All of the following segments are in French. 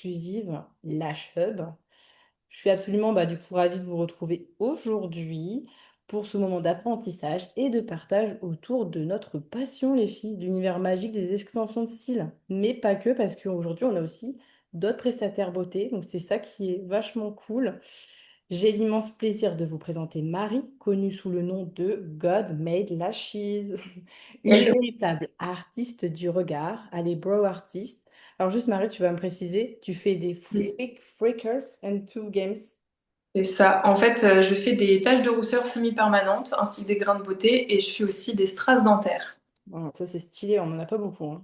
exclusive Lash Hub. Je suis absolument du coup ravie de vous retrouver aujourd'hui pour ce moment d'apprentissage et de partage autour de notre passion, les filles, l'univers magique des extensions de style. Mais pas que, parce qu'aujourd'hui, on a aussi d'autres prestataires beauté, donc c'est ça qui est vachement cool. J'ai l'immense plaisir de vous présenter Marie, connue sous le nom de God Made Lashes, une Hello. véritable artiste du regard, elle est brow artist. Alors juste Marie, tu vas me préciser, tu fais des Oui, freakers and two games. c'est ça. En fait, je fais des taches de rousseur semi-permanentes ainsi que des grains de beauté et je fais aussi des strass dentaires. Bon, ça c'est stylé, on n'en a pas beaucoup, hein.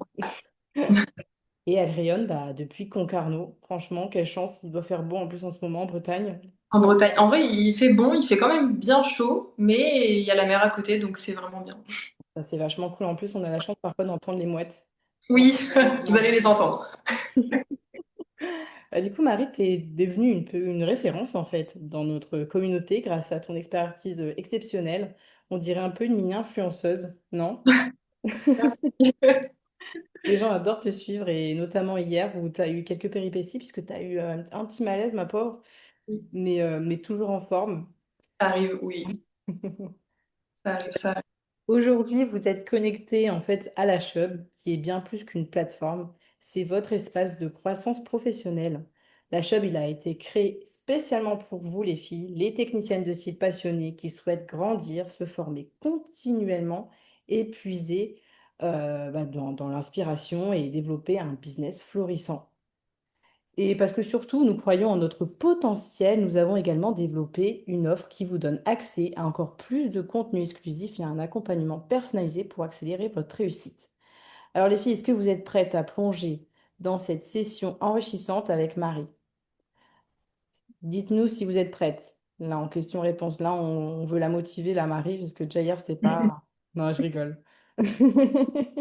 Et elle rayonne depuis Concarneau. Franchement, quelle chance, il doit faire beau en plus en ce moment en Bretagne. En Bretagne. En vrai, il fait bon, il fait quand même bien chaud, mais il y a la mer à côté, donc c'est vraiment bien. Ça c'est vachement cool. En plus, on a la chance parfois d'entendre les mouettes. Quand Oui, on est vous en allez les entendre. Du coup, Marie, tu es devenue une référence en fait dans notre communauté grâce à ton expertise exceptionnelle. On dirait un peu une mini-influenceuse, non? Les gens adorent te suivre et notamment hier où tu as eu quelques péripéties puisque tu as eu un petit malaise, ma pauvre, Oui, mais toujours en forme. ça arrive, oui, ça arrive, ça arrive. Aujourd'hui, vous êtes connecté en fait à la Chub, qui est bien plus qu'une plateforme. C'est votre espace de croissance professionnelle. La Chub, il a été créé spécialement pour vous, les filles, les techniciennes de style passionnées qui souhaitent grandir, se former continuellement, épuiser dans l'inspiration et développer un business florissant. Et parce que surtout, nous croyons en notre potentiel, nous avons également développé une offre qui vous donne accès à encore plus de contenu exclusif et à un accompagnement personnalisé pour accélérer votre réussite. Alors les filles, est-ce que vous êtes prêtes à plonger dans cette session enrichissante avec Marie? Dites-nous si vous êtes prêtes. Là, en question-réponse, là, on veut la motiver, la Marie, parce que déjà hier, c'était pas... Non, je rigole.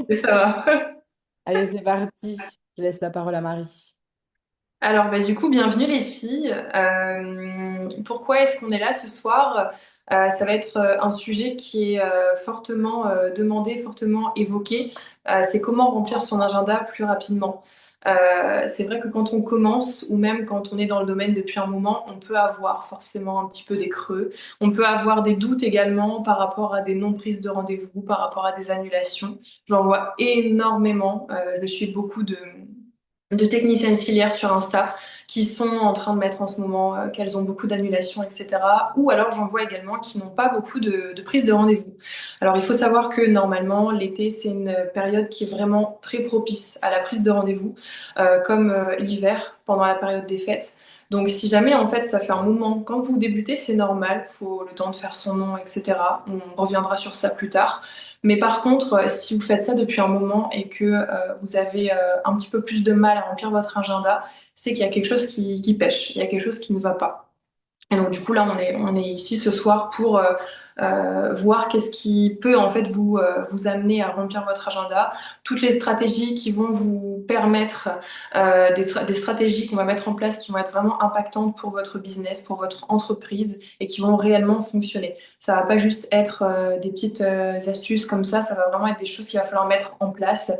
Et ça va. Allez, c'est parti. Je laisse la parole à Marie. Alors, du coup, bienvenue les filles. Pourquoi est-ce qu'on est là ce soir? Ça va être un sujet qui est fortement demandé, fortement évoqué. C'est comment remplir son agenda plus rapidement. C'est vrai que quand on commence, ou même quand on est dans le domaine depuis un moment, on peut avoir forcément un petit peu des creux. On peut avoir des doutes également par rapport à des non-prises de rendez-vous, par rapport à des annulations. J'en vois énormément. Je suis beaucoup de techniciennes ciliaires sur Insta qui sont en train de mettre en ce moment qu'elles ont beaucoup d'annulations, etc. Ou alors j'en vois également qui n'ont pas beaucoup de prises de rendez-vous. Alors il faut savoir que normalement l'été c'est une période qui est vraiment très propice à la prise de rendez-vous, comme l'hiver pendant la période des fêtes. Donc si jamais en fait ça fait un moment, quand vous débutez c'est normal, faut le temps de faire son nom, etc. On reviendra sur ça plus tard. Mais par contre, si vous faites ça depuis un moment et que vous avez un petit peu plus de mal à remplir votre agenda, c'est qu'il y a quelque chose qui pêche, il y a quelque chose qui ne va pas. Et donc du coup là, on est ici ce soir pour voir qu'est-ce qui peut en fait vous amener à remplir votre agenda, toutes les stratégies qui vont vous permettre, des stratégies qu'on va mettre en place qui vont être vraiment impactantes pour votre business, pour votre entreprise et qui vont réellement fonctionner. Ça va pas juste être des petites astuces comme ça va vraiment être des choses qu'il va falloir mettre en place.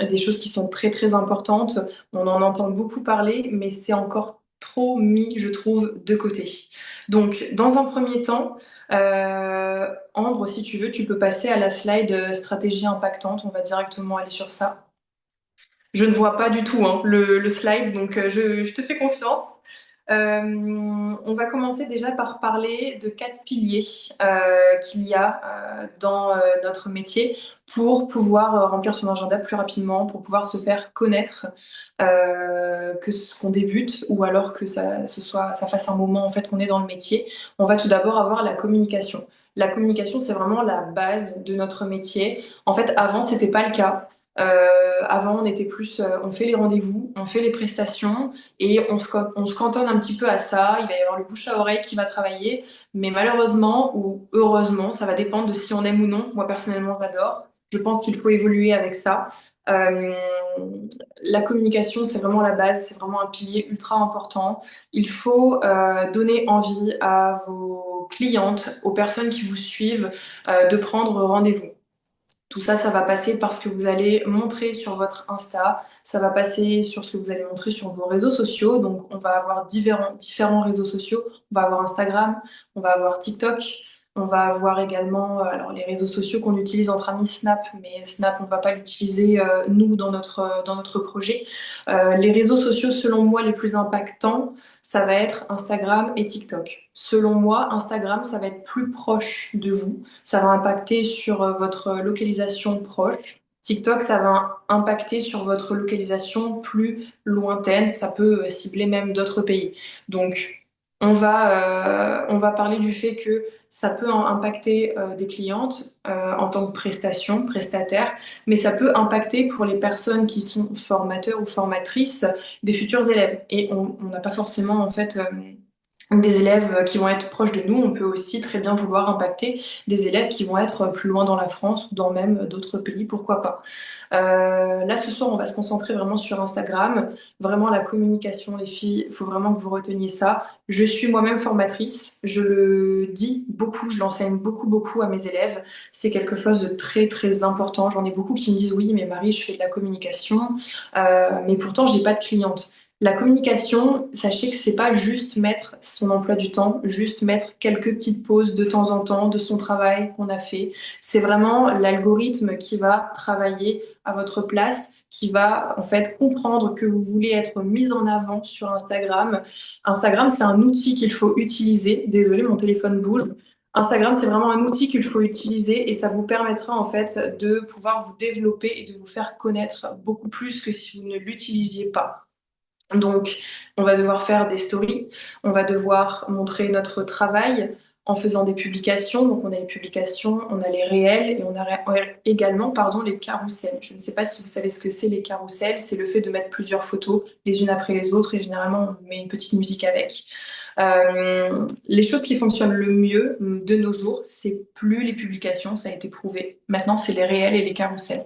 Des choses qui sont très très importantes. On en entend beaucoup parler, mais c'est encore trop mis, je trouve, de côté. Donc, dans un premier temps, Ambre, si tu veux, tu peux passer à la slide stratégie impactante. On va directement aller sur ça. Je ne vois pas du tout hein, le slide, donc je te fais confiance. On va commencer déjà par parler de quatre piliers qu'il y a dans notre métier pour pouvoir remplir son agenda plus rapidement, pour pouvoir se faire connaître, que ce qu'on débute ou alors que ça fasse un moment en fait qu'on est dans le métier. On va tout d'abord avoir la communication. La communication, c'est vraiment la base de notre métier. En fait, avant, c'était pas le cas. Avant, on était plus, on fait les rendez-vous, on fait les prestations et on se cantonne un petit peu à ça. Il va y avoir le bouche à oreille qui va travailler, mais malheureusement ou heureusement, ça va dépendre de si on aime ou non. Moi, personnellement, j'adore. Je pense qu'il faut évoluer avec ça. Euh, la communication, c'est vraiment la base, c'est vraiment un pilier ultra important. Il faut donner envie à vos clientes, aux personnes qui vous suivent, de prendre rendez-vous. Tout ça, ça va passer par ce que vous allez montrer sur votre Insta, ça va passer sur ce que vous allez montrer sur vos réseaux sociaux. Donc, on va avoir différents réseaux sociaux. On va avoir Instagram, on va avoir TikTok, on va avoir également alors les réseaux sociaux qu'on utilise entre amis Snap, mais Snap, on ne va pas l'utiliser nous dans notre projet. Les réseaux sociaux, selon moi, les plus impactants, ça va être Instagram et TikTok. Selon moi, Instagram, ça va être plus proche de vous. Ça va impacter sur votre localisation proche. TikTok, ça va impacter sur votre localisation plus lointaine. Ça peut cibler même d'autres pays. Donc, on va parler du fait que ça peut impacter des clientes en tant que prestataire, mais ça peut impacter pour les personnes qui sont formateurs ou formatrices des futurs élèves. Et on n'a pas forcément en fait des élèves qui vont être proches de nous, on peut aussi très bien vouloir impacter des élèves qui vont être plus loin dans la France ou dans même d'autres pays, pourquoi pas. Là, ce soir, on va se concentrer vraiment sur Instagram, vraiment la communication, les filles, il faut vraiment que vous reteniez ça. Je suis moi-même formatrice, je le dis beaucoup, je l'enseigne beaucoup, beaucoup à mes élèves. C'est quelque chose de très, très important. J'en ai beaucoup qui me disent, oui, mais Marie, je fais de la communication, mais pourtant, j'ai pas de clientes. La communication, sachez que c'est pas juste mettre son emploi du temps, juste mettre quelques petites pauses de temps en temps de son travail qu'on a fait. C'est vraiment l'algorithme qui va travailler à votre place, qui va en fait comprendre que vous voulez être mise en avant sur Instagram. Instagram, c'est un outil qu'il faut utiliser. Désolée, mon téléphone bouge. Instagram, c'est vraiment un outil qu'il faut utiliser et ça vous permettra en fait de pouvoir vous développer et de vous faire connaître beaucoup plus que si vous ne l'utilisiez pas. Donc, on va devoir faire des stories, on va devoir montrer notre travail en faisant des publications. Donc, on a les publications, on a les réels et on a également, pardon, les carousels. Je ne sais pas si vous savez ce que c'est les carousels. C'est le fait de mettre plusieurs photos les unes après les autres et généralement, on met une petite musique avec. Les choses qui fonctionnent le mieux de nos jours, c'est plus les publications, ça a été prouvé. Maintenant, c'est les réels et les carousels.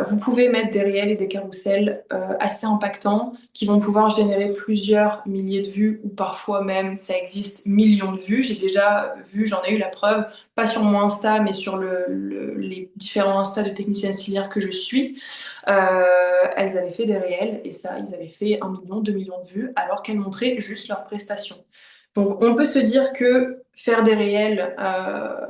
Vous pouvez mettre des réels et des carousels assez impactants qui vont pouvoir générer plusieurs milliers de vues ou parfois même, ça existe, millions de vues. J'ai déjà vu, j'en ai eu la preuve, pas sur mon Insta, mais sur les différents Insta de techniciennes stylières que je suis. Elles avaient fait des réels et ça, ils avaient fait 1 million, 2 millions de vues alors qu'elles montraient juste leurs prestations. Donc, on peut se dire que faire des réels,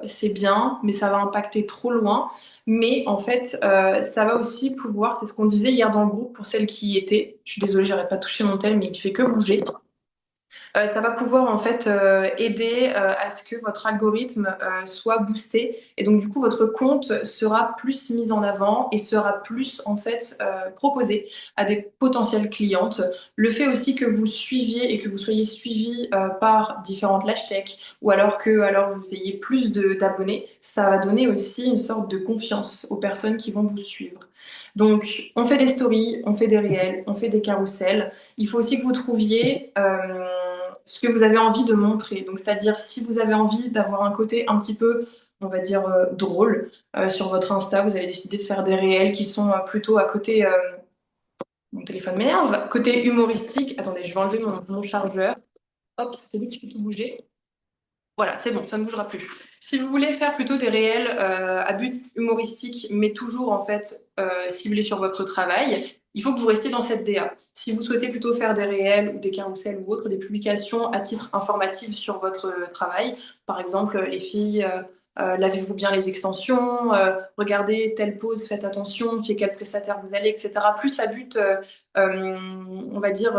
c'est bien, mais ça va impacter trop loin. Mais en fait, ça va aussi pouvoir, c'est ce qu'on disait hier dans le groupe pour celles qui y étaient. Je suis désolée, j'arrête pas de toucher mon tel, mais il fait que bouger. Ça va pouvoir en fait aider à ce que votre algorithme soit boosté et donc du coup votre compte sera plus mis en avant et sera plus en fait proposé à des potentielles clientes. Le fait aussi que vous suiviez et que vous soyez suivi par différentes hashtags ou alors que alors vous ayez plus d'abonnés, ça va donner aussi une sorte de confiance aux personnes qui vont vous suivre. Donc on fait des stories, on fait des réels, on fait des carousels. Il faut aussi que vous trouviez ce que vous avez envie de montrer. Donc, c'est-à-dire si vous avez envie d'avoir un côté un petit peu, on va dire, drôle sur votre Insta, vous avez décidé de faire des réels qui sont plutôt à côté, mon téléphone m'énerve, côté humoristique. Attendez, je vais enlever mon chargeur. Hop, c'est lui qui fait tout bouger. Voilà, c'est bon, ça ne bougera plus. Si vous voulez faire plutôt des réels à but humoristique, mais toujours en fait ciblés sur votre travail, il faut que vous restiez dans cette DA. Si vous souhaitez plutôt faire des réels ou des carousels ou autres, des publications à titre informatif sur votre travail, par exemple, les filles, lavez-vous bien les extensions, regardez telle pause, faites attention, chez quel prestataire vous allez, etc. Plus à but, on va dire,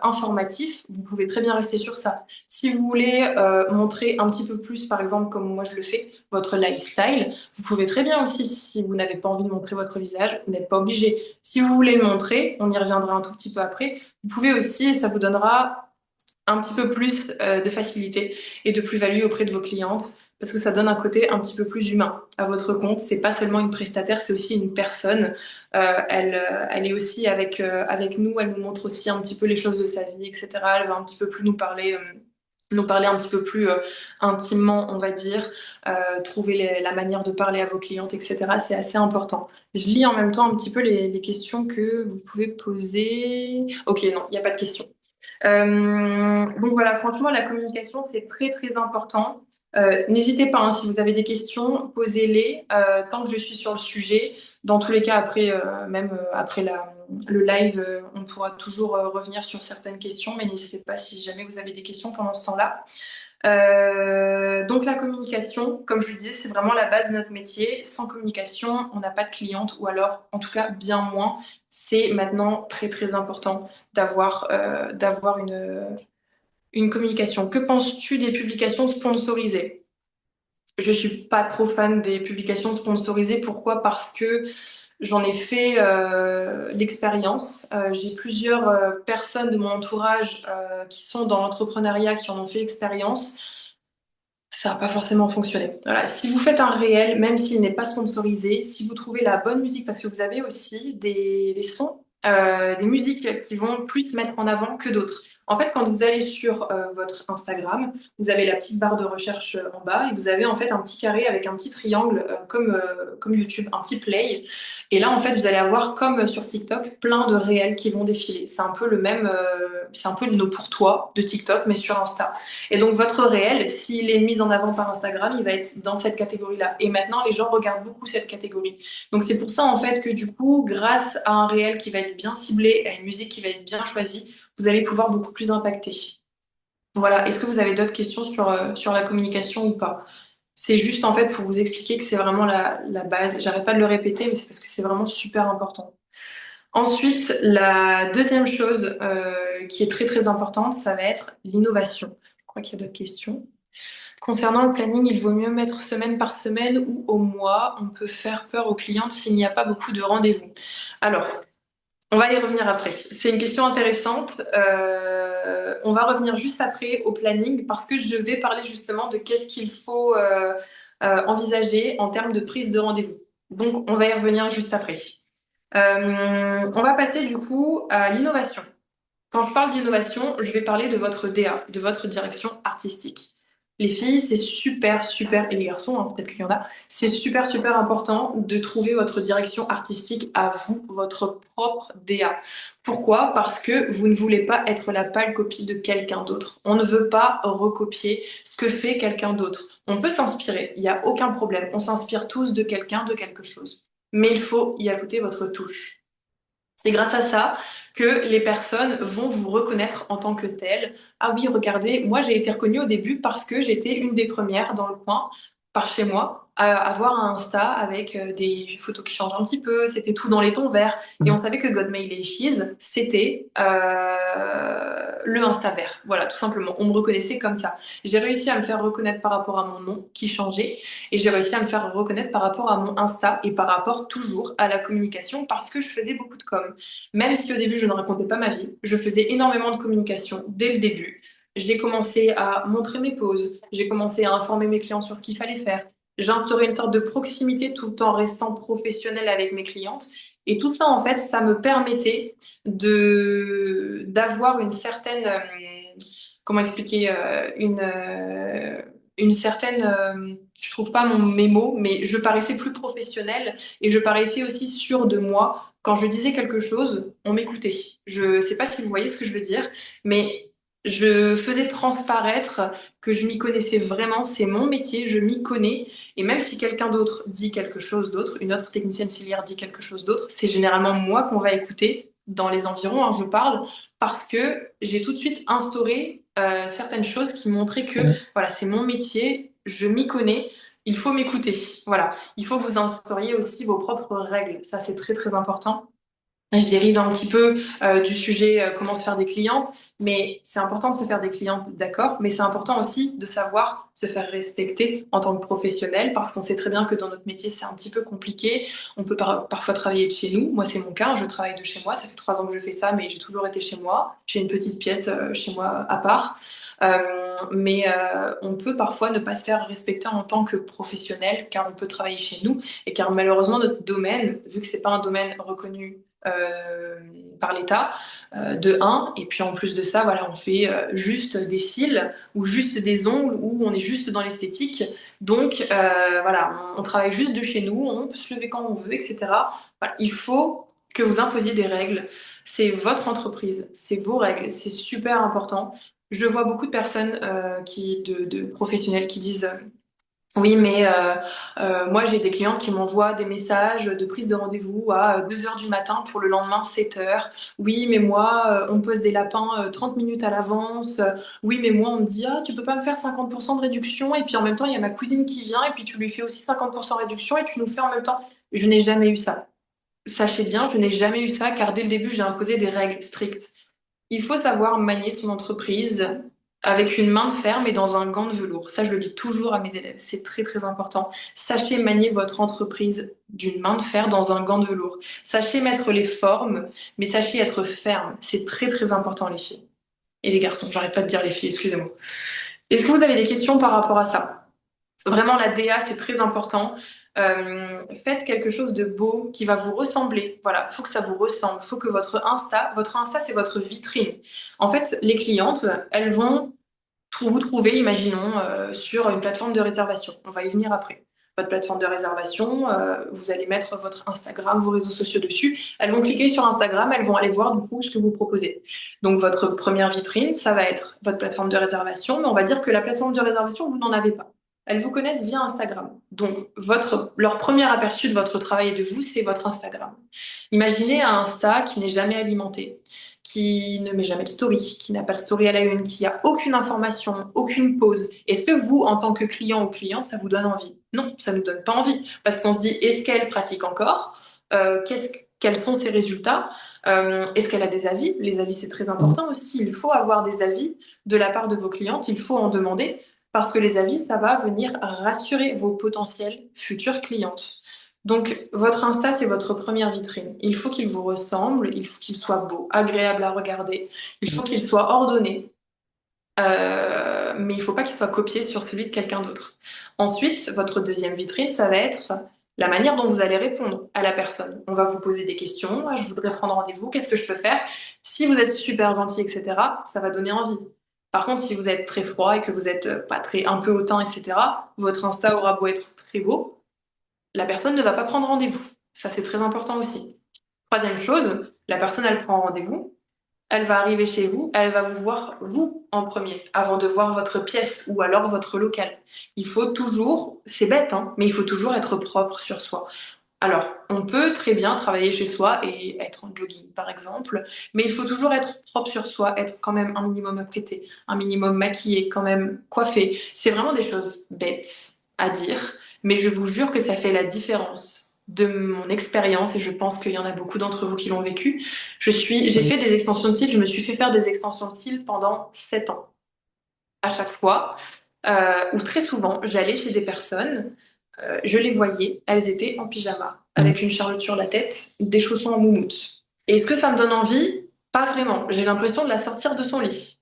informatif, vous pouvez très bien rester sur ça. Si vous voulez montrer un petit peu plus, par exemple, comme moi je le fais, votre lifestyle, vous pouvez très bien aussi, si vous n'avez pas envie de montrer votre visage, vous n'êtes pas obligé. Si vous voulez le montrer, on y reviendra un tout petit peu après, vous pouvez aussi, et ça vous donnera un petit peu plus de facilité et de plus-value auprès de vos clientes, parce que ça donne un côté un petit peu plus humain à votre compte. C'est pas seulement une prestataire, c'est aussi une personne. Elle est aussi avec nous, elle nous montre aussi un petit peu les choses de sa vie, etc. Elle va un petit peu plus nous parler un petit peu plus intimement, on va dire, trouver la manière de parler à vos clientes, etc. C'est assez important. Je lis en même temps un petit peu les questions que vous pouvez poser. Ok, non, il n'y a pas de questions. Donc voilà, franchement, la communication, c'est très très important. N'hésitez pas, hein, si vous avez des questions, posez-les tant que je suis sur le sujet. Dans tous les cas, après, même après le live, on pourra toujours revenir sur certaines questions, mais n'hésitez pas si jamais vous avez des questions pendant ce temps-là. Donc la communication, comme je le disais, c'est vraiment la base de notre métier. Sans communication, on n'a pas de cliente, ou alors, en tout cas, bien moins. C'est maintenant très très important d'avoir une communication. Que penses-tu des publications sponsorisées? Je suis pas trop fan des publications sponsorisées. Pourquoi? Parce que j'en ai fait l'expérience. J'ai plusieurs personnes de mon entourage qui sont dans l'entrepreneuriat qui en ont fait l'expérience. Ça n'a pas forcément fonctionné. Voilà. Si vous faites un réel, même s'il n'est pas sponsorisé, si vous trouvez la bonne musique, parce que vous avez aussi des sons, des musiques qui vont plus mettre en avant que d'autres. En fait, quand vous allez sur votre Instagram, vous avez la petite barre de recherche en bas et vous avez en fait un petit carré avec un petit triangle comme YouTube, un petit play. Et là, en fait, vous allez avoir comme sur TikTok plein de réels qui vont défiler. C'est un peu le même, c'est un peu le nos pour toi de TikTok, mais sur Insta. Et donc votre réel, s'il est mis en avant par Instagram, il va être dans cette catégorie-là. Et maintenant, les gens regardent beaucoup cette catégorie. Donc c'est pour ça en fait que du coup, grâce à un réel qui va être bien ciblé, à une musique qui va être bien choisie, vous allez pouvoir beaucoup plus impacter. Voilà. Est-ce que vous avez d'autres questions sur la communication ou pas? C'est juste en fait pour vous expliquer que c'est vraiment la base. J'arrête pas de le répéter, mais c'est parce que c'est vraiment super important. Ensuite, la deuxième chose qui est très très importante, ça va être l'innovation. Je crois qu'il y a d'autres questions. Concernant le planning, il vaut mieux mettre semaine par semaine ou au mois. On peut faire peur aux clientes s'il n'y a pas beaucoup de rendez-vous. Alors, on va y revenir après. C'est une question intéressante. On va revenir juste après au planning parce que je vais parler justement de qu'est-ce qu'il faut envisager en termes de prise de rendez-vous. Donc, on va y revenir juste après. On va passer du coup à l'innovation. Quand je parle d'innovation, je vais parler de votre DA, de votre direction artistique. Les filles, c'est super, super, et les garçons, hein, peut-être qu'il y en a, c'est super, super important de trouver votre direction artistique à vous, votre propre DA. Pourquoi? Parce que vous ne voulez pas être la pâle copie de quelqu'un d'autre. On ne veut pas recopier ce que fait quelqu'un d'autre. On peut s'inspirer, il n'y a aucun problème. On s'inspire tous de quelqu'un, de quelque chose. Mais il faut y ajouter votre touche. C'est grâce à ça que les personnes vont vous reconnaître en tant que telle. Ah oui, regardez, moi j'ai été reconnue au début parce que j'étais une des premières dans le coin, par chez moi, à avoir un Insta avec des photos qui changent un petit peu, c'était tout dans les tons verts. Et on savait que Godmail et Cheese, c'était le Insta vert. Voilà, tout simplement. On me reconnaissait comme ça. J'ai réussi à me faire reconnaître par rapport à mon nom qui changeait. Et j'ai réussi à me faire reconnaître par rapport à mon Insta et par rapport toujours à la communication parce que je faisais beaucoup de com. Même si au début je ne racontais pas ma vie, je faisais énormément de communication dès le début. J'ai commencé à montrer mes pauses, j'ai commencé à informer mes clients sur ce qu'il fallait faire. J'ai instauré une sorte de proximité tout en restant professionnelle avec mes clientes. Et tout ça, en fait, ça me permettait d'avoir une certaine, comment expliquer, une certaine, je trouve pas mes mots, mais je paraissais plus professionnelle et je paraissais aussi sûre de moi. Quand je disais quelque chose, on m'écoutait. Je sais pas si vous voyez ce que je veux dire, mais je faisais transparaître que je m'y connaissais vraiment. C'est mon métier, je m'y connais. Et même si quelqu'un d'autre dit quelque chose d'autre, une autre technicienne ciliaire dit quelque chose d'autre, c'est généralement moi qu'on va écouter dans les environs, hein, je parle, parce que j'ai tout de suite instauré certaines choses qui montraient que voilà, c'est mon métier, je m'y connais, il faut m'écouter. Voilà, il faut que vous instauriez aussi vos propres règles. Ça, c'est très très important. Je dérive un petit peu du sujet comment se faire des clientes, mais c'est important de se faire des clientes, d'accord, mais c'est important aussi de savoir se faire respecter en tant que professionnel, parce qu'on sait très bien que dans notre métier, c'est un petit peu compliqué. On peut parfois travailler de chez nous. Moi, c'est mon cas, je travaille de chez moi. Ça fait 3 ans que je fais ça, mais j'ai toujours été chez moi. J'ai une petite pièce chez moi à part. Mais on peut parfois ne pas se faire respecter en tant que professionnel, car on peut travailler chez nous, et car malheureusement, notre domaine, vu que c'est pas un domaine reconnu par l'État, de un. Et puis en plus de ça, voilà, on fait juste des cils ou juste des ongles ou on est juste dans l'esthétique. Donc voilà, on travaille juste de chez nous, on peut se lever quand on veut, etc. Voilà, il faut que vous imposiez des règles. C'est votre entreprise, c'est vos règles, c'est super important. Je vois beaucoup de personnes de professionnels qui disent oui, mais moi j'ai des clients qui m'envoient des messages de prise de rendez-vous à 2 heures du matin pour le lendemain 7 heures. Oui, mais moi on me pose des lapins 30 minutes à l'avance. Oui, mais moi on me dit ah tu peux pas me faire 50% de réduction et puis en même temps il y a ma cousine qui vient et puis tu lui fais aussi 50% de réduction et tu nous fais en même temps. Je n'ai jamais eu ça. Sachez bien, je n'ai jamais eu ça car dès le début j'ai imposé des règles strictes. Il faut savoir manier son entreprise avec une main de fer mais dans un gant de velours. Ça, je le dis toujours à mes élèves. C'est très, très important. Sachez manier votre entreprise d'une main de fer dans un gant de velours. Sachez mettre les formes, mais sachez être ferme. C'est très, très important, les filles. Et les garçons, j'arrête pas de dire les filles, excusez-moi. Est-ce que vous avez des questions par rapport à ça? Vraiment, la DA, c'est très important. Faites quelque chose de beau qui va vous ressembler. Voilà, faut que ça vous ressemble. Faut que votre Insta, c'est votre vitrine. En fait, les clientes, elles vont vous trouver, imaginons, sur une plateforme de réservation. On va y venir après. Votre plateforme de réservation, vous allez mettre votre Instagram, vos réseaux sociaux dessus. Elles vont cliquer sur Instagram, elles vont aller voir du coup ce que vous proposez. Donc votre première vitrine, ça va être votre plateforme de réservation, mais on va dire que la plateforme de réservation, vous n'en avez pas. Elles vous connaissent via Instagram. Donc leur premier aperçu de votre travail et de vous, c'est votre Instagram. Imaginez un Insta qui n'est jamais alimenté, qui ne met jamais de story, qui n'a pas de story à la une, qui a aucune information, aucune pause. Est-ce que vous, en tant que client ou client, ça vous donne envie? Non, ça ne nous donne pas envie. Parce qu'on se dit, est-ce qu'elle pratique encore? Quels sont ses résultats? Est-ce qu'elle a des avis? Les avis, c'est très important aussi. Il faut avoir des avis de la part de vos clientes, il faut en demander, parce que les avis, ça va venir rassurer vos potentielles futures clientes. Donc, votre Insta, c'est votre première vitrine. Il faut qu'il vous ressemble, il faut qu'il soit beau, agréable à regarder, il faut qu'il soit ordonné, mais il ne faut pas qu'il soit copié sur celui de quelqu'un d'autre. Ensuite, votre deuxième vitrine, ça va être la manière dont vous allez répondre à la personne. On va vous poser des questions. Ah, je voudrais prendre rendez-vous. Qu'est-ce que je peux faire? Si vous êtes super gentil, etc., ça va donner envie. Par contre, si vous êtes très froid et que vous êtes pas très, un peu hautain, etc., votre Insta aura beau être très beau, la personne ne va pas prendre rendez-vous. Ça, c'est très important aussi. Troisième chose, la personne, elle prend rendez-vous, elle va arriver chez vous, elle va vous voir, vous, en premier, avant de voir votre pièce ou alors votre local. Il faut toujours, c'est bête, hein, mais il faut toujours être propre sur soi. Alors, on peut très bien travailler chez soi et être en jogging, par exemple, mais il faut toujours être propre sur soi, être quand même un minimum apprêté, un minimum maquillé, quand même coiffé. C'est vraiment des choses bêtes à dire, mais je vous jure que ça fait la différence de mon expérience et je pense qu'il y en a beaucoup d'entre vous qui l'ont vécu. J'ai fait des extensions de style, je me suis fait faire des extensions de style pendant 7 ans. À chaque fois, ou très souvent, j'allais chez des personnes, je les voyais, elles étaient en pyjama, avec une charlotte sur la tête, des chaussons en moumoute. Et est-ce que ça me donne envie? Pas vraiment. J'ai l'impression de la sortir de son lit.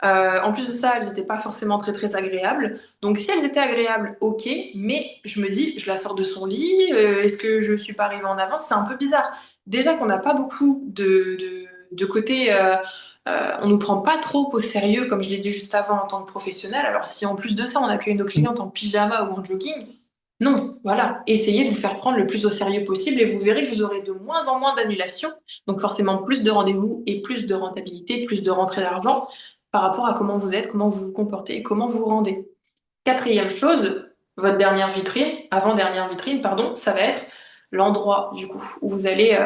En plus de ça, elles n'étaient pas forcément très très agréables. Donc si elles étaient agréables, ok, mais je me dis, je la sors de son lit, est-ce que je suis pas arrivée en avance? C'est un peu bizarre. Déjà qu'on n'a pas beaucoup de côté, on nous prend pas trop au sérieux, comme je l'ai dit juste avant en tant que professionnel. Alors si en plus de ça, on accueille nos clientes en pyjama ou en jogging, non, voilà. Essayez de vous faire prendre le plus au sérieux possible et vous verrez que vous aurez de moins en moins d'annulations, donc forcément plus de rendez-vous et plus de rentabilité, plus de rentrée d'argent par rapport à comment vous êtes, comment vous vous comportez et comment vous vous rendez. Quatrième chose, votre dernière vitrine, avant-dernière vitrine, pardon, ça va être l'endroit du coup où vous allez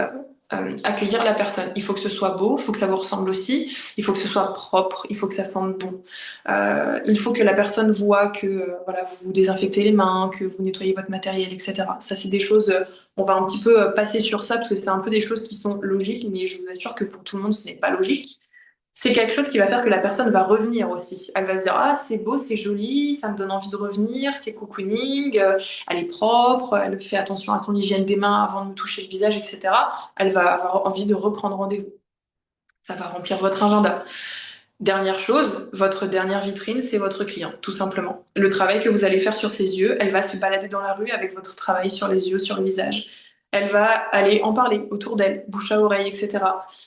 accueillir la personne. Il faut que ce soit beau, il faut que ça vous ressemble aussi, il faut que ce soit propre, il faut que ça sente bon. Il faut que la personne voit que voilà, vous vous désinfectez les mains, que vous nettoyez votre matériel, etc. Ça, c'est des choses, on va un petit peu passer sur ça parce que c'est un peu des choses qui sont logiques, mais je vous assure que pour tout le monde, ce n'est pas logique. C'est quelque chose qui va faire que la personne va revenir aussi. Elle va se dire, ah, c'est beau, c'est joli, ça me donne envie de revenir, c'est cocooning, elle est propre, elle fait attention à son hygiène des mains avant de me toucher le visage, etc. Elle va avoir envie de reprendre rendez-vous. Ça va remplir votre agenda. Dernière chose, votre dernière vitrine, c'est votre client, tout simplement. Le travail que vous allez faire sur ses yeux, elle va se balader dans la rue avec votre travail sur les yeux, sur le visage. Elle va aller en parler autour d'elle, bouche à oreille, etc.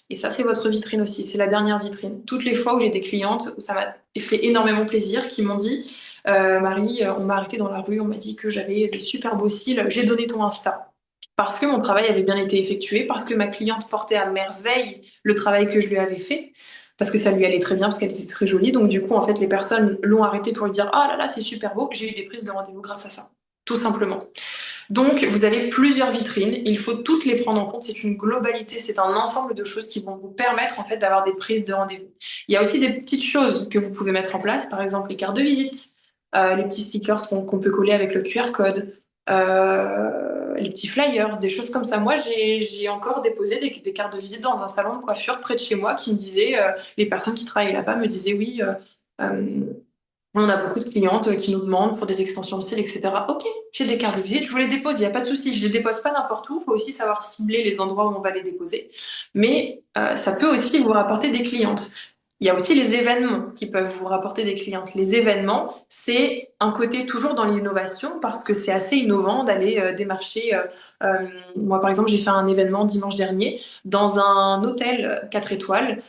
Et ça, c'est votre vitrine aussi, c'est la dernière vitrine. Toutes les fois où j'ai des clientes, ça m'a fait énormément plaisir, qui m'ont dit, Marie, on m'a arrêté dans la rue, on m'a dit que j'avais des super beaux cils, j'ai donné ton Insta. Parce que mon travail avait bien été effectué, parce que ma cliente portait à merveille le travail que je lui avais fait. parce que ça lui allait très bien, parce qu'elle était très jolie. Donc du coup, en fait, les personnes l'ont arrêtée pour lui dire, ah là là, c'est super beau. J'ai eu des prises de rendez-vous grâce à ça, tout simplement. Donc, vous avez plusieurs vitrines. Il faut toutes les prendre en compte. C'est une globalité, c'est un ensemble de choses qui vont vous permettre en fait d'avoir des prises de rendez-vous. Il y a aussi des petites choses que vous pouvez mettre en place, par exemple les cartes de visite, les petits stickers qu'on peut coller avec le QR code, les petits flyers, des choses comme ça. Moi, j'ai encore déposé des cartes de visite dans un salon de coiffure près de chez moi qui me disaient, les personnes qui travaillaient là-bas me disaient oui. Euh, on a beaucoup de clientes qui nous demandent pour des extensions de style, etc. Ok, j'ai des cartes de visite, je vous les dépose, il n'y a pas de souci. Je les dépose pas n'importe où, il faut aussi savoir cibler les endroits où on va les déposer. Mais ça peut aussi vous rapporter des clientes. Il y a aussi les événements qui peuvent vous rapporter des clientes. Les événements, c'est un côté toujours dans l'innovation parce que c'est assez innovant d'aller démarcher. Moi, par exemple, j'ai fait un événement dimanche dernier dans un hôtel 4 étoiles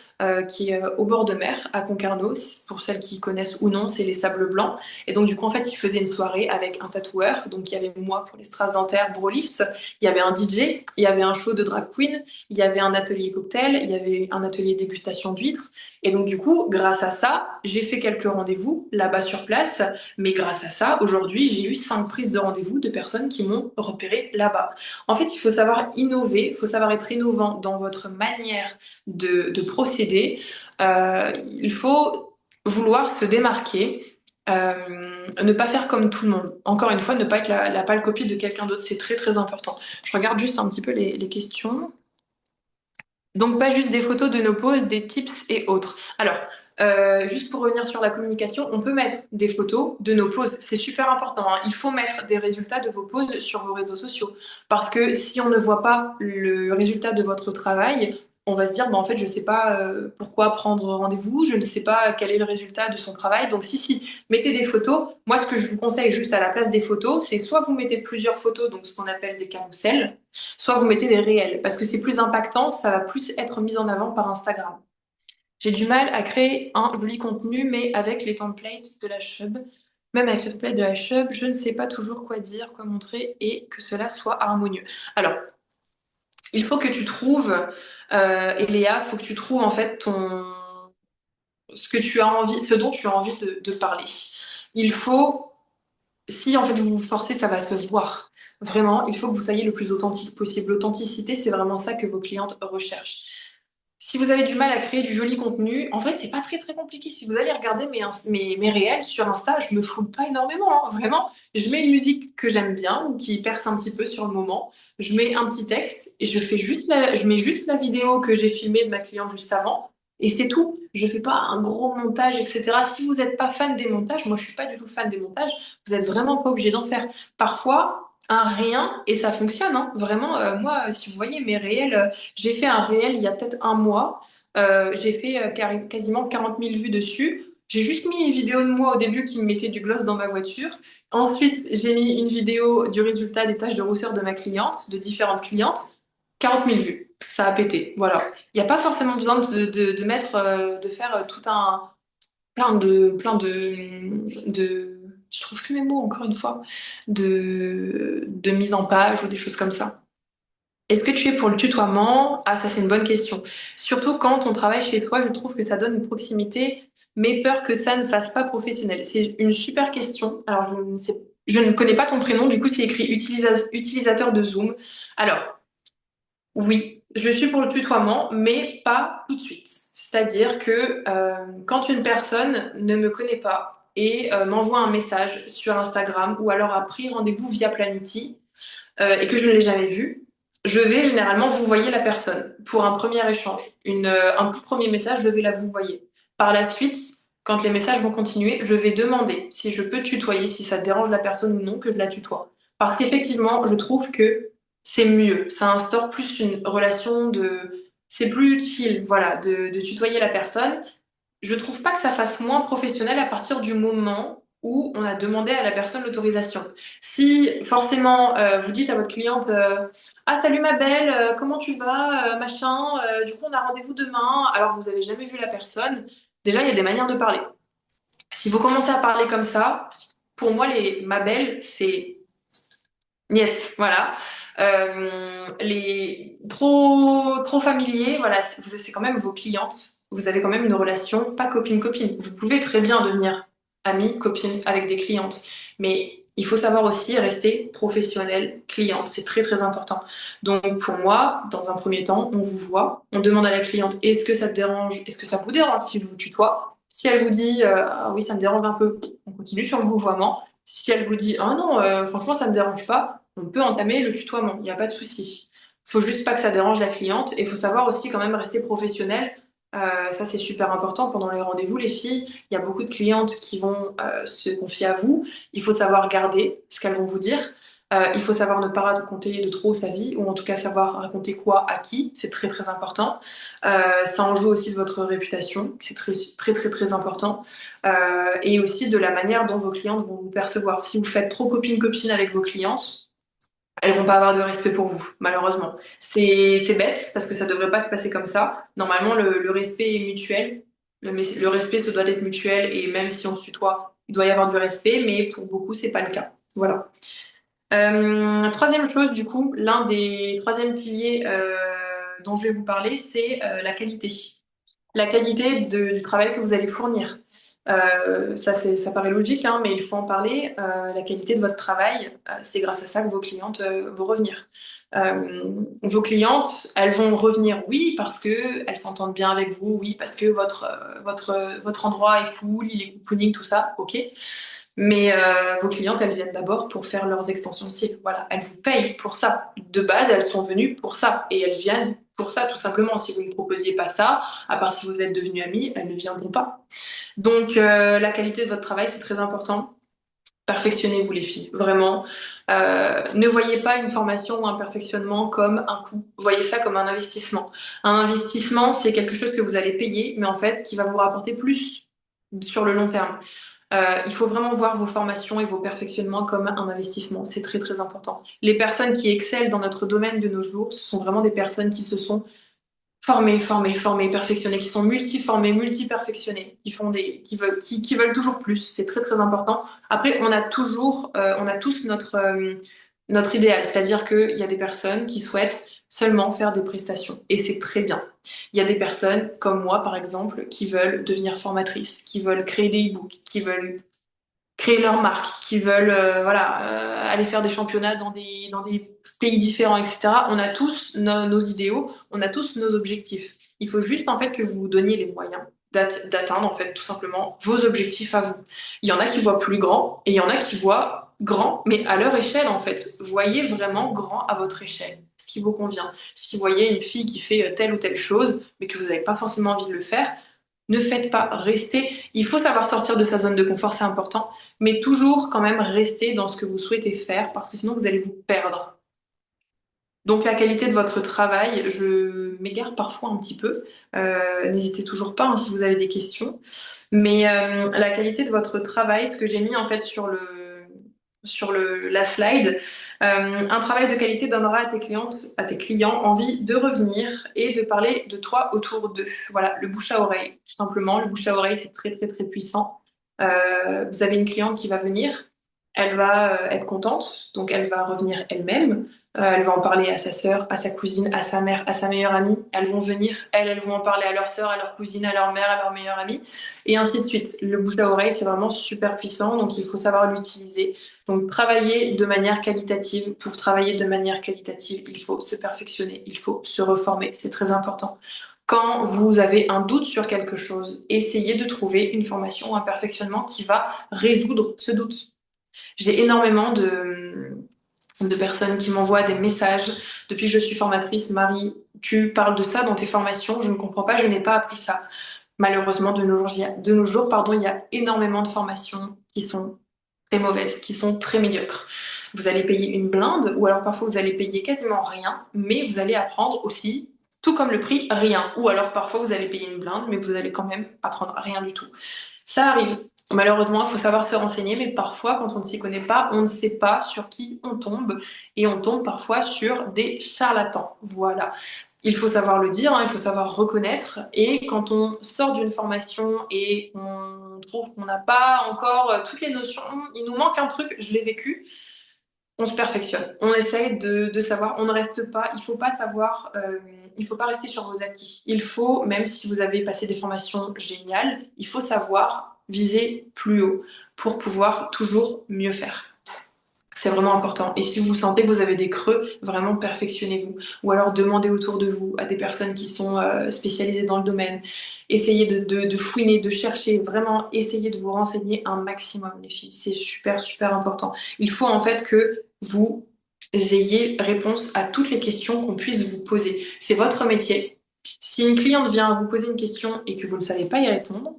qui est au bord de mer, à Concarneau. Pour celles qui connaissent ou non, c'est les Sables Blancs. Et donc, du coup, en fait, ils faisaient une soirée avec un tatoueur. Donc, il y avait moi pour les strass dentaires, Brolift. Il y avait un DJ, il y avait un show de drag queen, il y avait un atelier cocktail, il y avait un atelier dégustation d'huîtres. Et donc, du coup, grâce à ça, j'ai fait quelques rendez-vous là-bas sur place. Mais grâce à ça, aujourd'hui, j'ai eu 5 prises de rendez-vous de personnes qui m'ont repéré là-bas. En fait, il faut savoir innover, il faut savoir être innovant dans votre manière de procéder. Il faut vouloir se démarquer, ne pas faire comme tout le monde. Encore une fois, ne pas être la pâle copie de quelqu'un d'autre, c'est très très important. Je regarde juste un petit peu les questions. Donc pas juste des photos de nos poses, des tips et autres. Alors, juste pour revenir sur la communication, on peut mettre des photos de nos poses. C'est super important, hein. Il faut mettre des résultats de vos poses sur vos réseaux sociaux. Parce que si on ne voit pas le résultat de votre travail, on va se dire, bah, en fait, je ne sais pas pourquoi prendre rendez-vous, je ne sais pas quel est le résultat de son travail. Donc si, mettez des photos. Moi, ce que je vous conseille juste à la place des photos, c'est soit vous mettez plusieurs photos, donc ce qu'on appelle des carousels, soit vous mettez des réels, parce que c'est plus impactant, ça va plus être mis en avant par Instagram. J'ai du mal à créer un joli contenu, mais avec les templates de la Chub, même avec les templates de la Chub, je ne sais pas toujours quoi dire, quoi montrer, et que cela soit harmonieux. Alors, il faut que tu trouves, Eléa, il faut que tu trouves en fait ce que tu as envie, ce dont tu as envie de parler. Il faut si en fait vous vous forcez, ça va se voir. Vraiment, il faut que vous soyez le plus authentique possible. L'authenticité, c'est vraiment ça que vos clientes recherchent. Si vous avez du mal à créer du joli contenu, en fait, c'est pas très très compliqué. Si vous allez regarder mes réels sur Insta, je me fouille pas énormément, hein. Vraiment, je mets une musique que j'aime bien ou qui perce un petit peu sur le moment. Je mets un petit texte et je mets juste la vidéo que j'ai filmée de ma cliente juste avant. Et c'est tout. Je fais pas un gros montage, etc. Si vous n'êtes pas fan des montages, moi je suis pas du tout fan des montages, vous êtes vraiment pas obligé d'en faire. Parfois, un rien et ça fonctionne, hein. Vraiment, moi, si vous voyez mes réels, j'ai fait un réel il y a peut-être un mois. J'ai fait quasiment 40 000 vues dessus. J'ai juste mis une vidéo de moi au début qui me mettait du gloss dans ma voiture. Ensuite, j'ai mis une vidéo du résultat des taches de rousseur de ma cliente, de différentes clientes. 40 000 vues. Ça a pété. Voilà. Il n'y a pas forcément besoin de mettre, de faire tout un plein de, je trouve plus mes mots encore une fois, de mise en page ou des choses comme ça. Est-ce que tu es pour le tutoiement? Ah, ça c'est une bonne question. Surtout quand on travaille chez toi, je trouve que ça donne une proximité, mais peur que ça ne fasse pas professionnel. C'est une super question. Alors, je ne connais pas ton prénom, du coup c'est écrit utilisateur de Zoom. Alors, oui, je suis pour le tutoiement, mais pas tout de suite. C'est-à-dire que quand une personne ne me connaît pas et m'envoie un message sur Instagram ou alors a pris rendez-vous via Planity et que je ne l'ai jamais vu, je vais généralement vous voyer la personne pour un premier échange. Un tout premier message, je vais la vous voyer. Par la suite, quand les messages vont continuer, je vais demander si je peux tutoyer, si ça dérange la personne ou non que je la tutoie. Parce qu'effectivement, je trouve que c'est mieux. Ça instaure plus une relation de... C'est plus utile, voilà, de tutoyer la personne. Je trouve pas que ça fasse moins professionnel à partir du moment où on a demandé à la personne l'autorisation. Si forcément vous dites à votre cliente ah salut ma belle, comment tu vas, machin, du coup on a rendez-vous demain, alors que vous avez jamais vu la personne, déjà il y a des manières de parler. Si vous commencez à parler comme ça, pour moi les ma belle c'est niet, voilà. Les trop familiers, voilà, c'est quand même vos clientes. vous avez quand même une relation pas copine-copine. Vous pouvez très bien devenir amie, copine avec des clientes, mais il faut savoir aussi rester professionnel cliente. C'est très très important. Donc pour moi, dans un premier temps, on vous voit, on demande à la cliente est-ce que ça te dérange, est-ce que ça vous dérange si je vous tutoie? Si elle vous dit ah oui, ça me dérange un peu, on continue sur le vouvoiement. Si elle vous dit ah non, franchement, ça me dérange pas, on peut entamer le tutoiement, il n'y a pas de souci. Faut juste pas que ça dérange la cliente et il faut savoir aussi quand même rester professionnel. Ça, c'est super important pendant les rendez-vous, les filles. Il y a beaucoup de clientes qui vont se confier à vous. Il faut savoir garder ce qu'elles vont vous dire. Il faut savoir ne pas raconter de trop sa vie, ou en tout cas savoir raconter quoi à qui. C'est très très important. Ça en joue aussi de votre réputation. C'est très très très très important. Et aussi de la manière dont vos clientes vont vous percevoir. Si vous faites trop copine-copine avec vos clientes, elles vont pas avoir de respect pour vous, malheureusement. C'est bête parce que ça devrait pas se passer comme ça. Normalement, le respect est mutuel. Le respect se doit d'être mutuel et même si on se tutoie, il doit y avoir du respect, mais pour beaucoup, c'est pas le cas. Voilà. Troisième chose, du coup, l'un des troisièmes piliers dont je vais vous parler, c'est la qualité. La qualité du travail que vous allez fournir. Ça paraît logique, hein, mais il faut en parler. La qualité de votre travail, c'est grâce à ça que vos clientes vont revenir. Vos clientes, elles vont revenir, oui, parce que elles s'entendent bien avec vous, oui, parce que votre endroit est cool, il est cocooning, tout ça, ok. Mais vos clientes, elles viennent d'abord pour faire leurs extensions de cils. Voilà, elles vous payent pour ça. De base, elles sont venues pour ça et elles viennent pour ça, tout simplement. Si vous ne proposiez pas ça, à part si vous êtes devenus amis, elles ne viendront pas. Donc, la qualité de votre travail, c'est très important. Perfectionnez-vous, les filles, vraiment. Ne voyez pas une formation ou un perfectionnement comme un coût. Voyez ça comme un investissement. Un investissement, c'est quelque chose que vous allez payer, mais en fait, qui va vous rapporter plus sur le long terme. Il faut vraiment voir vos formations et vos perfectionnements comme un investissement. C'est très très important. Les personnes qui excellent dans notre domaine de nos jours, ce sont vraiment des personnes qui se sont formées, perfectionnées, qui sont multiformées, multi-perfectionnées, qui veulent toujours plus. C'est très très important. Après, on a tous notre idéal, c'est-à-dire qu'il y a des personnes qui souhaitent seulement faire des prestations, et c'est très bien. Il y a des personnes comme moi, par exemple, qui veulent devenir formatrices, qui veulent créer des e-books, qui veulent créer leur marque, qui veulent aller faire des championnats dans des pays différents, etc. On a tous nos idéaux, on a tous nos objectifs. Il faut juste en fait que vous vous donniez les moyens d'atteindre en fait tout simplement vos objectifs à vous. Il y en a qui voient plus grand et il y en a qui voient grand, mais à leur échelle en fait. Voyez vraiment grand à votre échelle, ce qui vous convient. Si vous voyez une fille qui fait telle ou telle chose, mais que vous n'avez pas forcément envie de le faire, ne faites pas, restez. Il faut savoir sortir de sa zone de confort, c'est important, mais toujours quand même rester dans ce que vous souhaitez faire parce que sinon vous allez vous perdre. Donc la qualité de votre travail, je m'égare parfois un petit peu. N'hésitez toujours pas hein, si vous avez des questions. Mais la qualité de votre travail, ce que j'ai mis en fait la slide, un travail de qualité donnera à tes clients envie de revenir et de parler de toi autour d'eux. Voilà, le bouche à oreille, tout simplement. Le bouche à oreille, c'est très très très puissant. Vous avez une cliente qui va venir, elle va être contente, donc elle va revenir elle-même. Elle va en parler à sa sœur, à sa cousine, à sa mère, à sa meilleure amie. Elles vont venir, elles vont en parler à leur sœur, à leur cousine, à leur mère, à leur meilleure amie, et ainsi de suite. Le bouche à oreille, c'est vraiment super puissant, donc il faut savoir l'utiliser. Donc travailler de manière qualitative. Pour travailler de manière qualitative, il faut se perfectionner, il faut se reformer. C'est très important. Quand vous avez un doute sur quelque chose, essayez de trouver une formation ou un perfectionnement qui va résoudre ce doute. J'ai énormément de personnes qui m'envoient des messages depuis que je suis formatrice. Marie, tu parles de ça dans tes formations, je ne comprends pas, je n'ai pas appris ça. Malheureusement, de nos jours, pardon, il y a énormément de formations qui sont très mauvaises, qui sont très médiocres. Vous allez payer une blinde, ou alors parfois vous allez payer quasiment rien, mais vous allez apprendre aussi, tout comme le prix, rien. Ou alors parfois vous allez payer une blinde, mais vous allez quand même apprendre rien du tout. Ça arrive. Malheureusement, il faut savoir se renseigner, mais parfois, quand on ne s'y connaît pas, on ne sait pas sur qui on tombe, et on tombe parfois sur des charlatans. Voilà. Il faut savoir le dire, hein, il faut savoir reconnaître, et quand on sort d'une formation et on trouve qu'on n'a pas encore toutes les notions, il nous manque un truc, je l'ai vécu, on se perfectionne. On essaye de savoir, on ne reste pas, il faut pas savoir il faut pas rester sur vos acquis. Il faut, même si vous avez passé des formations géniales, il faut savoir viser plus haut pour pouvoir toujours mieux faire. C'est vraiment important. Et si vous sentez que vous avez des creux, vraiment perfectionnez-vous. Ou alors demandez autour de vous à des personnes qui sont spécialisées dans le domaine. Essayez de fouiner, de chercher, vraiment essayez de vous renseigner un maximum, les filles. C'est super, super important. Il faut en fait que vous ayez réponse à toutes les questions qu'on puisse vous poser. C'est votre métier. Si une cliente vient vous poser une question et que vous ne savez pas y répondre,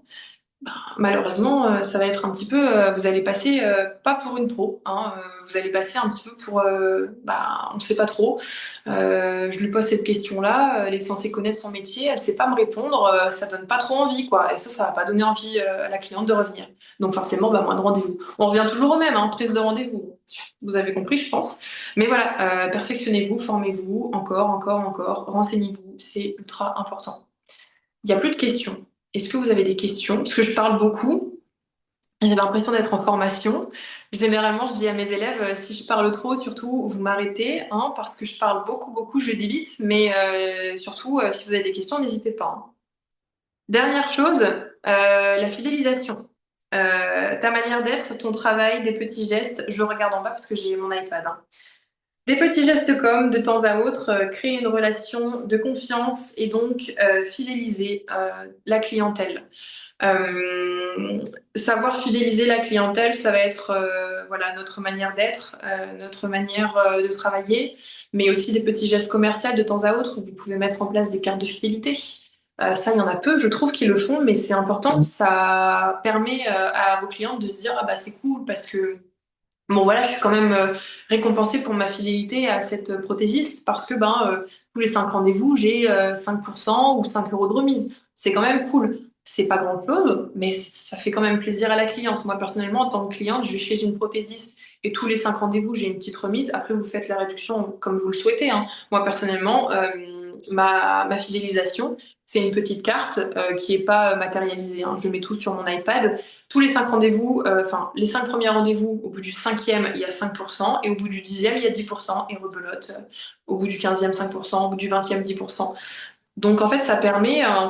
malheureusement, ça va être un petit peu, vous allez passer pas pour une pro, hein, vous allez passer un petit peu pour, on ne sait pas trop. Je lui pose cette question-là, elle est censée connaître son métier, elle sait pas me répondre, ça donne pas trop envie, quoi. Et ça va pas donner envie à la cliente de revenir. Donc forcément, moins de rendez-vous. On revient toujours au même, hein, prise de rendez-vous. Vous avez compris, je pense. Mais voilà, perfectionnez-vous, formez-vous, encore, encore, encore, renseignez-vous, c'est ultra important. Il n'y a plus de questions. Est-ce que vous avez des questions? Parce que je parle beaucoup, j'ai l'impression d'être en formation. Généralement, je dis à mes élèves, si je parle trop, surtout, vous m'arrêtez, hein, parce que je parle beaucoup, beaucoup, je dis vite, mais surtout, si vous avez des questions, n'hésitez pas, hein. Dernière chose, la fidélisation. Ta manière d'être, ton travail, des petits gestes, je regarde en bas parce que j'ai mon iPad, hein. Des petits gestes comme, de temps à autre, créer une relation de confiance et donc fidéliser la clientèle. Savoir fidéliser la clientèle, ça va être voilà, notre manière d'être, notre manière de travailler, mais aussi des petits gestes commerciaux de temps à autre. Vous pouvez mettre en place des cartes de fidélité. Ça, il y en a peu, je trouve, qui le font, mais c'est important. Ça permet à vos clients de se dire, ah bah c'est cool parce que bon voilà, je suis quand même récompensée pour ma fidélité à cette prothésiste parce que tous les 5 rendez-vous, j'ai 5% ou 5 euros de remise. C'est quand même cool. C'est pas grand-chose, mais ça fait quand même plaisir à la cliente. Moi, personnellement, en tant que cliente, je vais chez une prothésiste et tous les 5 rendez-vous, j'ai une petite remise. Après, vous faites la réduction comme vous le souhaitez, hein. Moi, personnellement, ma fidélisation, c'est une petite carte qui est pas matérialisée, hein. Je mets tout sur mon iPad. Tous les 5 rendez-vous, les 5 premiers rendez-vous, au bout du cinquième, il y a 5%, et au bout du 10e, il y a 10%, et rebelote, au bout du 15e, 5%, au bout du 20e, 10%. Donc en fait, ça permet à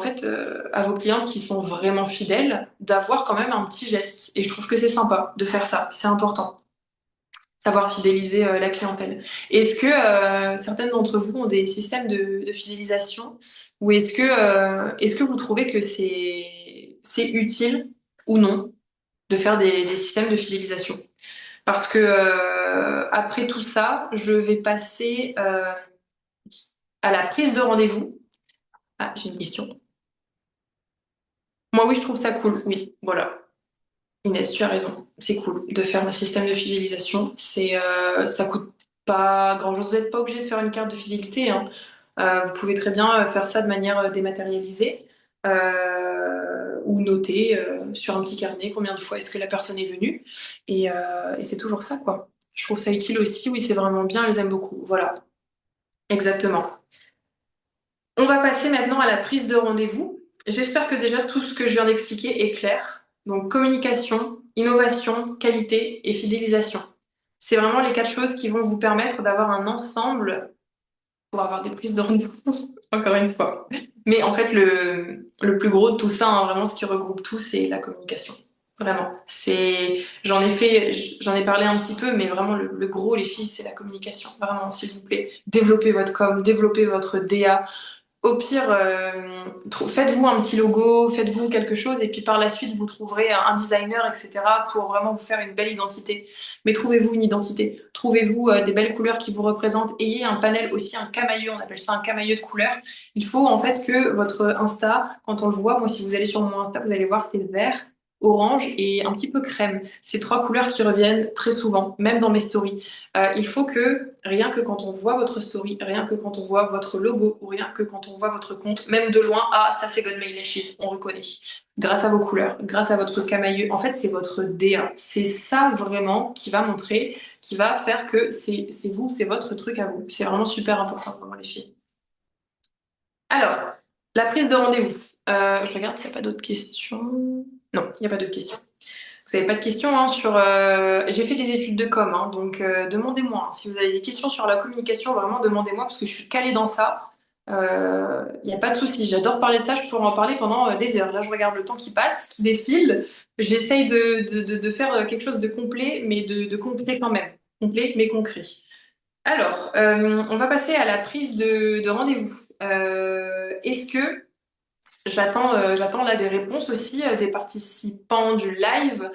vos clients qui sont vraiment fidèles d'avoir quand même un petit geste. Et je trouve que c'est sympa de faire ça, c'est important. Savoir fidéliser la clientèle. Est-ce que certaines d'entre vous ont des systèmes de fidélisation ou est-ce que vous trouvez que c'est utile ou non de faire des systèmes de fidélisation? Parce que après tout ça, je vais passer à la prise de rendez-vous. Ah, j'ai une question. Moi, oui, je trouve ça cool. Oui, voilà. Inès, tu as raison. C'est cool de faire un système de fidélisation. Ça coûte pas grand-chose. Vous n'êtes pas obligé de faire une carte de fidélité, hein. Vous pouvez très bien faire ça de manière dématérialisée ou noter sur un petit carnet combien de fois est-ce que la personne est venue. Et c'est toujours ça, quoi. Je trouve ça utile aussi. Oui, c'est vraiment bien. Elles aiment beaucoup. Voilà, exactement. On va passer maintenant à la prise de rendez-vous. J'espère que déjà tout ce que je viens d'expliquer est clair. Donc communication, innovation, qualité et fidélisation. C'est vraiment les 4 choses qui vont vous permettre d'avoir un ensemble pour avoir des prises de rendez-vous, encore une fois. Mais en fait, le plus gros de tout ça, hein, vraiment ce qui regroupe tout, c'est la communication. Vraiment. J'en ai parlé un petit peu, mais vraiment le gros, les filles, c'est la communication. Vraiment, s'il vous plaît. Développez votre com, développez votre DA. Au pire, faites-vous un petit logo, faites-vous quelque chose, et puis par la suite, vous trouverez un designer, etc., pour vraiment vous faire une belle identité. Mais trouvez-vous une identité. Trouvez-vous des belles couleurs qui vous représentent. Ayez un panel aussi, un camailleux, on appelle ça un camailleux de couleurs. Il faut en fait que votre Insta, quand on le voit, moi, si vous allez sur mon Insta, vous allez voir, c'est vert, orange et un petit peu crème. Ces 3 couleurs qui reviennent très souvent, même dans mes stories. Il faut que, rien que quand on voit votre story, rien que quand on voit votre logo, ou rien que quand on voit votre compte, même de loin, ah, ça c'est God My Lashes, on reconnaît. Grâce à vos couleurs, grâce à votre camailleux. En fait, c'est votre DA. C'est ça vraiment qui va montrer, qui va faire que c'est vous, c'est votre truc à vous. C'est vraiment super important pour moi, les filles. Alors, la prise de rendez-vous. Je regarde s'il n'y a pas d'autres questions. Non, il n'y a pas d'autres questions. Vous n'avez pas de questions hein, sur. J'ai fait des études de com, hein, donc demandez-moi, hein. Si vous avez des questions sur la communication, vraiment demandez-moi parce que je suis calée dans ça. Il n'y a pas de souci. J'adore parler de ça. Je pourrais en parler pendant des heures. Là, je regarde le temps qui passe, qui défile. J'essaye de faire quelque chose de complet, mais de concret quand même. Complet, mais concret. Alors, on va passer à la prise de rendez-vous. Est-ce que j'attends là des réponses aussi des participants du live.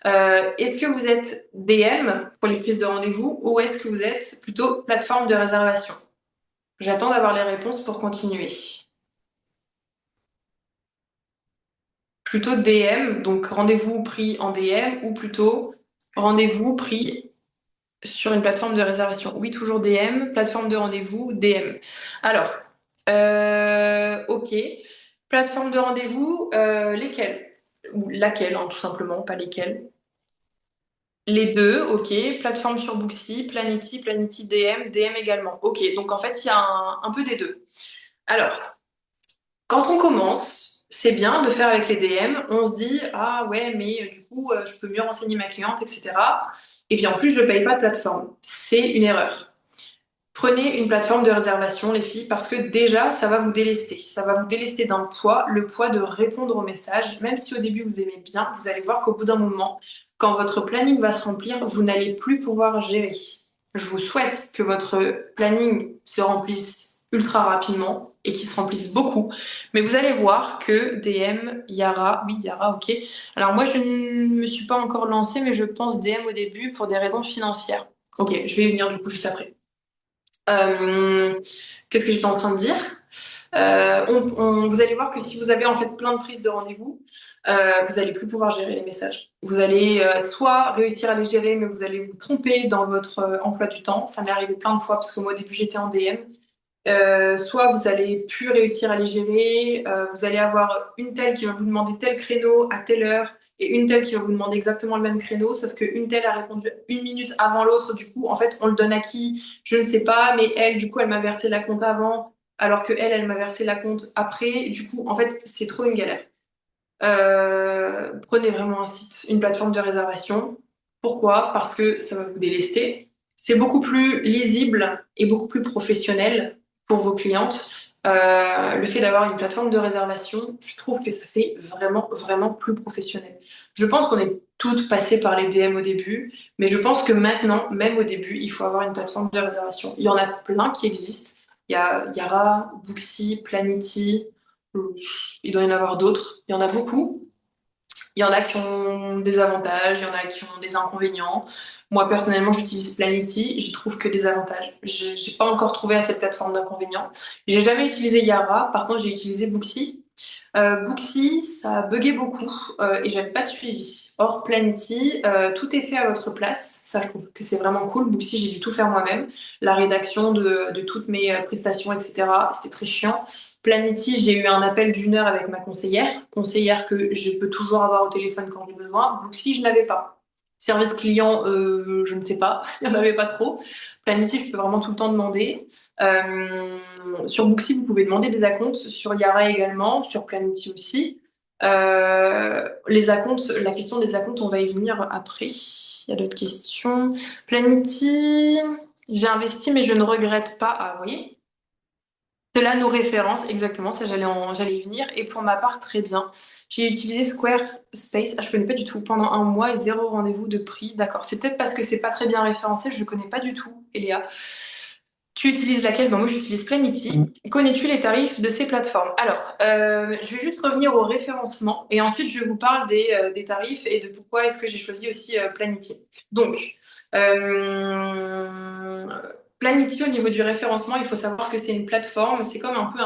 Est-ce que vous êtes DM pour les prises de rendez-vous ou est-ce que vous êtes plutôt plateforme de réservation? J'attends d'avoir les réponses pour continuer. Plutôt DM, donc rendez-vous pris en DM ou plutôt rendez-vous pris sur une plateforme de réservation. Oui, toujours DM, plateforme de rendez-vous, DM. Alors, ok. Plateforme de rendez-vous, lesquelles? Ou laquelle, hein, tout simplement, pas lesquelles. Les deux, ok. Plateforme sur Booksy, Planety, Planety DM, DM également. Ok, donc en fait, il y a un peu des deux. Alors, quand on commence, c'est bien de faire avec les DM. On se dit, ah ouais, mais du coup, je peux mieux renseigner ma cliente, etc. Et puis en plus, je ne paye pas de plateforme. C'est une erreur. Prenez une plateforme de réservation, les filles, parce que déjà, ça va vous délester. Ça va vous délester d'un poids, le poids de répondre aux messages. Même si au début, vous aimez bien, vous allez voir qu'au bout d'un moment, quand votre planning va se remplir, vous n'allez plus pouvoir gérer. Je vous souhaite que votre planning se remplisse ultra rapidement et qu'il se remplisse beaucoup. Mais vous allez voir que DM, Yara, oui, Yara, ok. Alors moi, je ne me suis pas encore lancée, mais je pense DM au début pour des raisons financières. Ok, je vais y venir du coup juste après. Euh, Qu'est-ce que j'étais en train de dire? Vous allez voir que si vous avez en fait plein de prises de rendez-vous, vous allez plus pouvoir gérer les messages. Vous allez soit réussir à les gérer, mais vous allez vous tromper dans votre emploi du temps. Ça m'est arrivé plein de fois parce que moi au début j'étais en DM. Soit vous allez plus réussir à les gérer, vous allez avoir une telle qui va vous demander tel créneau à telle heure et une telle qui va vous demander exactement le même créneau, sauf qu'une telle a répondu une minute avant l'autre, du coup en fait on le donne à qui? Je ne sais pas, mais elle du coup elle m'a versé la compte avant, alors que elle m'a versé la compte après, et du coup en fait c'est trop une galère. Prenez vraiment un site, une plateforme de réservation. Pourquoi? Parce que ça va vous délester. C'est beaucoup plus lisible et beaucoup plus professionnel pour vos clientes. Le fait d'avoir une plateforme de réservation, je trouve que ça fait vraiment, vraiment plus professionnel. Je pense qu'on est toutes passées par les DM au début, mais je pense que maintenant, même au début, il faut avoir une plateforme de réservation. Il y en a plein qui existent. Il y a Yara, Booksy, Planety, il doit y en avoir d'autres. Il y en a beaucoup. Il y en a qui ont des avantages, il y en a qui ont des inconvénients. Moi, personnellement, j'utilise Planity, j'y trouve que des avantages. J'ai pas encore trouvé à cette plateforme d'inconvénients. J'ai jamais utilisé Yara, par contre, j'ai utilisé Booksy. Booksy, ça a bugué beaucoup et j'avais pas de suivi. Or, Planety, tout est fait à votre place. Ça, je trouve que c'est vraiment cool. Booksy, j'ai dû tout faire moi-même. La rédaction de toutes mes prestations, etc. C'était très chiant. Planety, j'ai eu un appel d'une heure avec ma conseillère que je peux toujours avoir au téléphone quand j'ai besoin. Booksy, je n'avais pas. Service client, je ne sais pas, il n'y en avait pas trop. Planety, je peux vraiment tout le temps demander. Sur Booksy, vous pouvez demander des acomptes, sur Yara également, sur Planety aussi. Les acomptes, la question des acomptes, on va y venir après. Il y a d'autres questions. Planety, j'ai investi, mais je ne regrette pas. Ah oui. Cela nous référence, exactement, ça j'allais y venir. Et pour ma part, très bien. J'ai utilisé Squarespace, je connais pas du tout, pendant un mois et zéro rendez-vous de prix. D'accord, c'est peut-être parce que c'est pas très bien référencé, je connais pas du tout, Eléa. Tu utilises laquelle? Ben, moi, j'utilise Planety. Connais-tu les tarifs de ces plateformes? Alors, je vais juste revenir au référencement et ensuite je vous parle des tarifs et de pourquoi est-ce que j'ai choisi aussi Planety. Donc, euh, Planety, au niveau du référencement, il faut savoir que c'est une plateforme, c'est comme un peu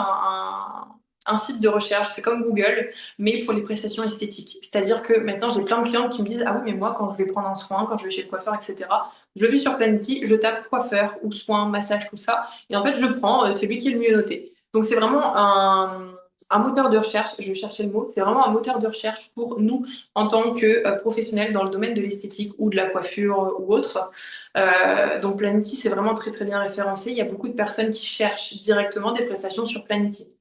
un site de recherche, c'est comme Google, mais pour les prestations esthétiques. C'est-à-dire que maintenant, j'ai plein de clientes qui me disent, ah oui, mais moi, quand je vais prendre un soin, quand je vais chez le coiffeur, etc., je vais sur Planety, je tape coiffeur ou soin, massage, tout ça, et en fait, je prends celui qui est le mieux noté. Donc, c'est vraiment un moteur de recherche, je vais chercher le mot, c'est vraiment un moteur de recherche pour nous en tant que professionnels dans le domaine de l'esthétique ou de la coiffure ou autre. Donc Planety, c'est vraiment très très bien référencé. Il y a beaucoup de personnes qui cherchent directement des prestations sur Planety.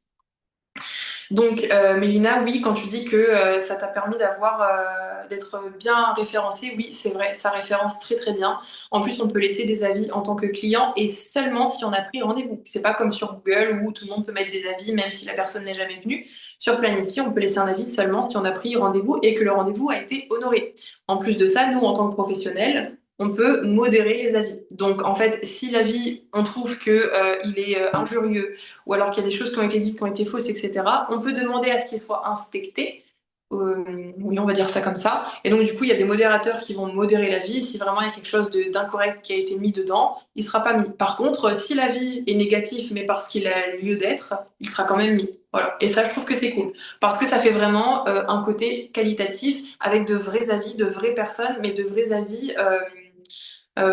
Donc, Mélina, oui, quand tu dis que ça t'a permis d'être bien référencé, oui, c'est vrai, ça référence très très bien. En plus, on peut laisser des avis en tant que client et seulement si on a pris rendez-vous. C'est pas comme sur Google où tout le monde peut mettre des avis même si la personne n'est jamais venue. Sur Planety, on peut laisser un avis seulement si on a pris rendez-vous et que le rendez-vous a été honoré. En plus de ça, nous, en tant que professionnels, on peut modérer les avis. Donc, en fait, si l'avis, on trouve que il est injurieux, ou alors qu'il y a des choses qui ont été dites, qui ont été fausses, etc., on peut demander à ce qu'il soit inspecté. Oui, on va dire ça comme ça. Et donc, du coup, il y a des modérateurs qui vont modérer l'avis. Si vraiment il y a quelque chose d'incorrect qui a été mis dedans, il ne sera pas mis. Par contre, si l'avis est négatif, mais parce qu'il a lieu d'être, il sera quand même mis. Voilà. Et ça, je trouve que c'est cool. Parce que ça fait vraiment un côté qualitatif avec de vrais avis, de vraies personnes, mais de vrais avis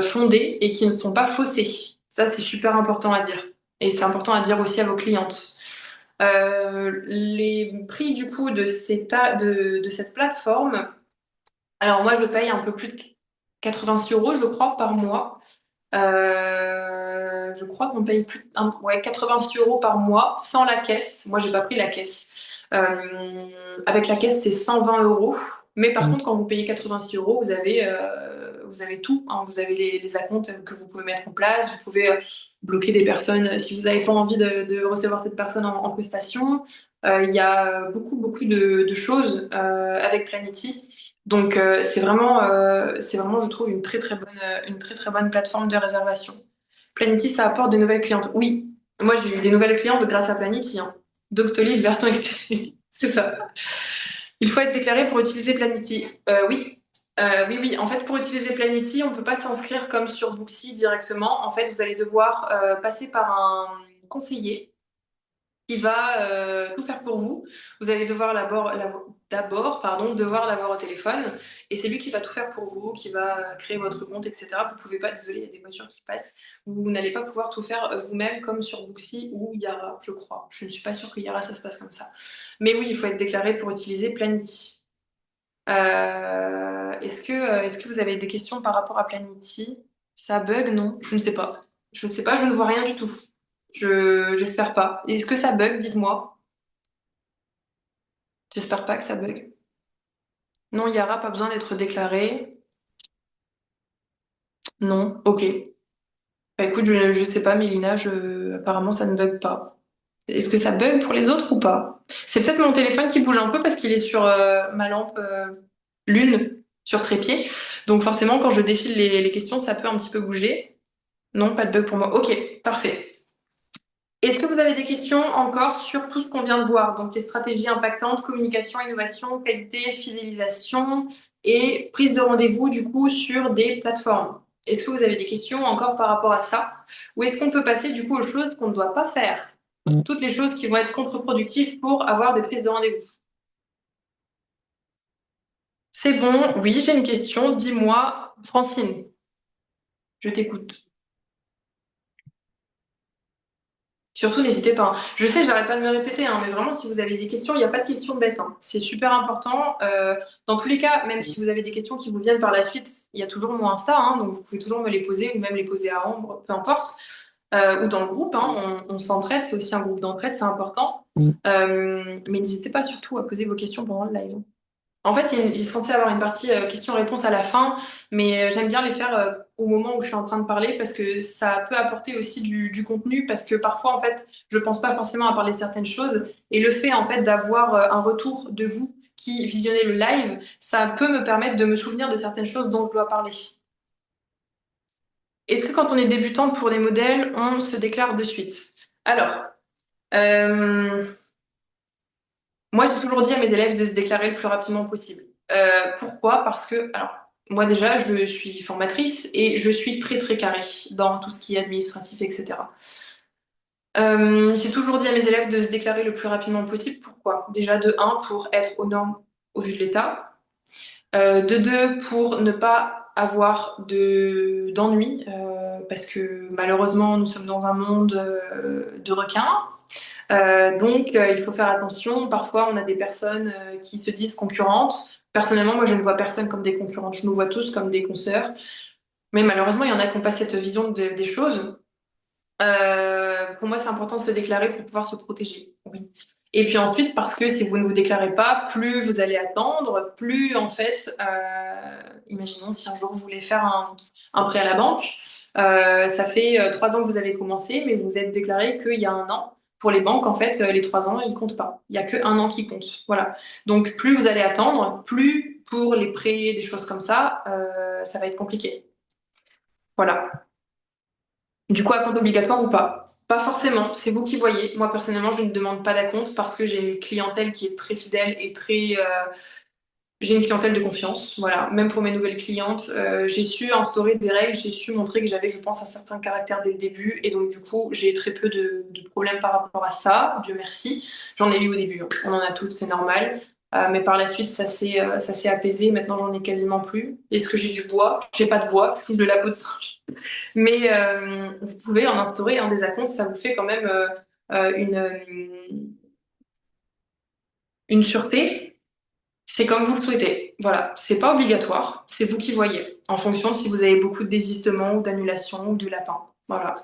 fondés et qui ne sont pas faussés. Ça, c'est super important à dire. Et c'est important à dire aussi à vos clientes. Les prix du coup de cette plateforme, alors moi je paye un peu plus de 86 euros je crois par mois. Je crois qu'on paye ouais, 86 euros par mois sans la caisse. Moi j'ai pas pris la caisse. Avec la caisse c'est 120 euros. Mais par contre quand vous payez 86 euros vous avez tout, hein. Vous avez les acomptes que vous pouvez mettre en place. Vous pouvez bloquer des personnes si vous n'avez pas envie de recevoir cette personne en prestation. Il y a beaucoup de choses avec Planety. Donc c'est vraiment, je trouve, une très très bonne plateforme de réservation. Planety, ça apporte de nouvelles clientes. Oui, moi j'ai eu des nouvelles clientes grâce à Planety, hein. Doctolib version extérieure, c'est ça. Il faut être déclaré pour utiliser Planety. Oui. Oui. En fait, pour utiliser Planety, on ne peut pas s'inscrire comme sur Booksy directement. En fait, vous allez devoir passer par un conseiller qui va tout faire pour vous. Vous allez devoir d'abord devoir l'avoir au téléphone et c'est lui qui va tout faire pour vous, qui va créer votre compte, etc. Vous pouvez pas, désolé, il y a des voitures qui passent. Vous n'allez pas pouvoir tout faire vous-même comme sur Booksy ou Yara, je crois. Je ne suis pas sûre que Yara ça se passe comme ça. Mais oui, il faut être déclaré pour utiliser Planity. Est-ce que vous avez des questions par rapport à Planity? Ça bug? Non, je ne sais pas. Je ne sais pas, je ne vois rien du tout. J'espère pas. Est-ce que ça bug? Dites-moi. J'espère pas que ça bug. Non, Yara, pas besoin d'être déclaré. Non, ok. Bah écoute, je sais pas, Mélina, apparemment ça ne bug pas. Est-ce que ça bug pour les autres ou pas? C'est peut-être mon téléphone qui bouge un peu parce qu'il est sur ma lampe lune sur trépied. Donc forcément, quand je défile les questions, ça peut un petit peu bouger. Non, pas de bug pour moi. Ok, parfait. Est-ce que vous avez des questions encore sur tout ce qu'on vient de voir? Donc les stratégies impactantes, communication, innovation, qualité, fidélisation et prise de rendez-vous du coup sur des plateformes. Est-ce que vous avez des questions encore par rapport à ça? Ou est-ce qu'on peut passer du coup aux choses qu'on ne doit pas faire? Toutes les choses qui vont être contre-productives pour avoir des prises de rendez-vous. C'est bon, oui, j'ai une question. Dis-moi, Francine, je t'écoute. Surtout, n'hésitez pas, hein. Je sais, j'arrête pas de me répéter, hein, mais vraiment, si vous avez des questions, il n'y a pas de questions bêtes, hein. C'est super important. Dans tous les cas, même si vous avez des questions qui vous viennent par la suite, il y a toujours mon Insta, hein, donc vous pouvez toujours me les poser ou même les poser à Ambre, peu importe. Ou dans le groupe, hein, on s'entraide, c'est aussi un groupe d'entraide, c'est important. Mais n'hésitez pas surtout à poser vos questions pendant le live. En fait, il est censé avoir une partie questions-réponses à la fin, mais j'aime bien les faire au moment où je suis en train de parler parce que ça peut apporter aussi du contenu parce que parfois, en fait, je pense pas forcément à parler de certaines choses et le fait, en fait, d'avoir un retour de vous qui visionnez le live, ça peut me permettre de me souvenir de certaines choses dont je dois parler. Est-ce que quand on est débutante pour les modèles, on se déclare de suite? Alors, euh, moi, j'ai toujours dit à mes élèves de se déclarer le plus rapidement possible. Pourquoi? Parce que, alors, moi déjà, je suis formatrice et je suis très très carrée dans tout ce qui est administratif, etc. J'ai toujours dit à mes élèves de se déclarer le plus rapidement possible. Pourquoi? Déjà, de un, pour être aux normes au vu de l'État. De deux, pour ne pas avoir d'ennui, parce que malheureusement, nous sommes dans un monde de requins. Il faut faire attention. Parfois, on a des personnes qui se disent concurrentes. Personnellement, moi, je ne vois personne comme des concurrentes. Je nous vois tous comme des consoeurs. Mais malheureusement, il y en a qui n'ont pas cette vision des choses. Pour moi, c'est important de se déclarer pour pouvoir se protéger. Oui. Et puis ensuite, parce que si vous ne vous déclarez pas, plus vous allez attendre, plus en fait, imaginons si un jour vous voulez faire un prêt à la banque, ça fait 3 ans que vous avez commencé, mais vous êtes déclaré qu'il y a un an. Pour les banques, en fait, les 3 ans, ils comptent pas. Il y a que un an qui compte. Voilà. Donc, plus vous allez attendre, plus pour les prêts, des choses comme ça va être compliqué. Voilà. Du coup, acompte obligatoire ou pas? Pas forcément, c'est vous qui voyez. Moi, personnellement, je ne demande pas d'acompte parce que j'ai une clientèle qui est très fidèle et j'ai une clientèle de confiance. Voilà, même pour mes nouvelles clientes, j'ai su instaurer des règles, j'ai su montrer que j'avais, je pense, un certain caractère dès le début. Et donc, du coup, j'ai très peu de problèmes par rapport à ça, Dieu merci. J'en ai eu au début, hein. On en a toutes, c'est normal. Mais par la suite, ça s'est apaisé. Maintenant, j'en ai quasiment plus. Est-ce que j'ai du bois? J'ai pas de bois, je trouve de la peau de singe. Mais vous pouvez en instaurer un des acomptes, ça vous fait quand même une sûreté. C'est comme vous le souhaitez. Voilà, c'est pas obligatoire, c'est vous qui voyez, en fonction de si vous avez beaucoup de désistements ou d'annulations ou de lapins. Voilà.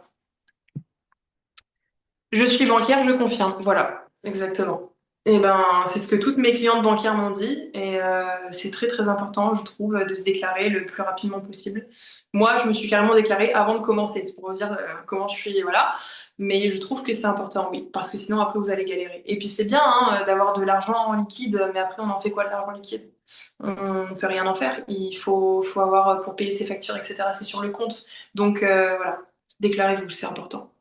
Je suis bancaire, je confirme. Voilà, exactement. Et ben, c'est ce que toutes mes clientes bancaires m'ont dit, et c'est très très important, je trouve, de se déclarer le plus rapidement possible. Moi, je me suis carrément déclarée avant de commencer, c'est pour vous dire comment je suis, voilà. Mais je trouve que c'est important, oui, parce que sinon après vous allez galérer. Et puis c'est bien hein, d'avoir de l'argent en liquide, mais après on en fait quoi de l'argent liquide? On ne peut rien en faire. Il faut avoir pour payer ses factures, etc. C'est sur le compte. Donc voilà, déclarez-vous, c'est important.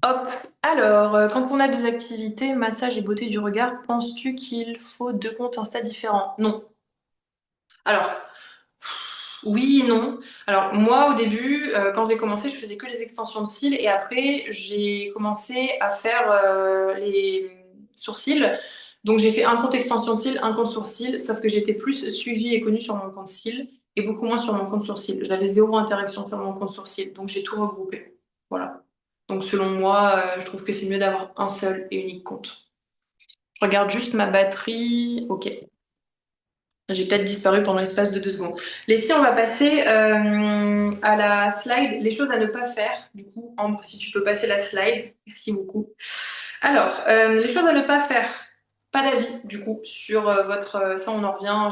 Hop. Alors, quand on a des activités, massage et beauté du regard, penses-tu qu'il faut deux comptes Insta différents? Non. Alors, oui et non. Alors, moi, au début, quand j'ai commencé, je faisais que les extensions de cils et après, j'ai commencé à faire les sourcils. Donc, j'ai fait un compte extension de cils, un compte sourcils, sauf que j'étais plus suivie et connue sur mon compte cils et beaucoup moins sur mon compte sourcils. J'avais zéro interaction sur mon compte sourcils, donc j'ai tout regroupé. Voilà. Donc, selon moi, je trouve que c'est mieux d'avoir un seul et unique compte. Je regarde juste ma batterie. Ok. J'ai peut-être disparu pendant l'espace de 2 secondes. Les filles, on va passer à la slide. Les choses à ne pas faire. Du coup, Ambre, si tu peux passer la slide. Merci beaucoup. Alors, les choses à ne pas faire. Pas d'avis, du coup, sur votre... ça, on en revient,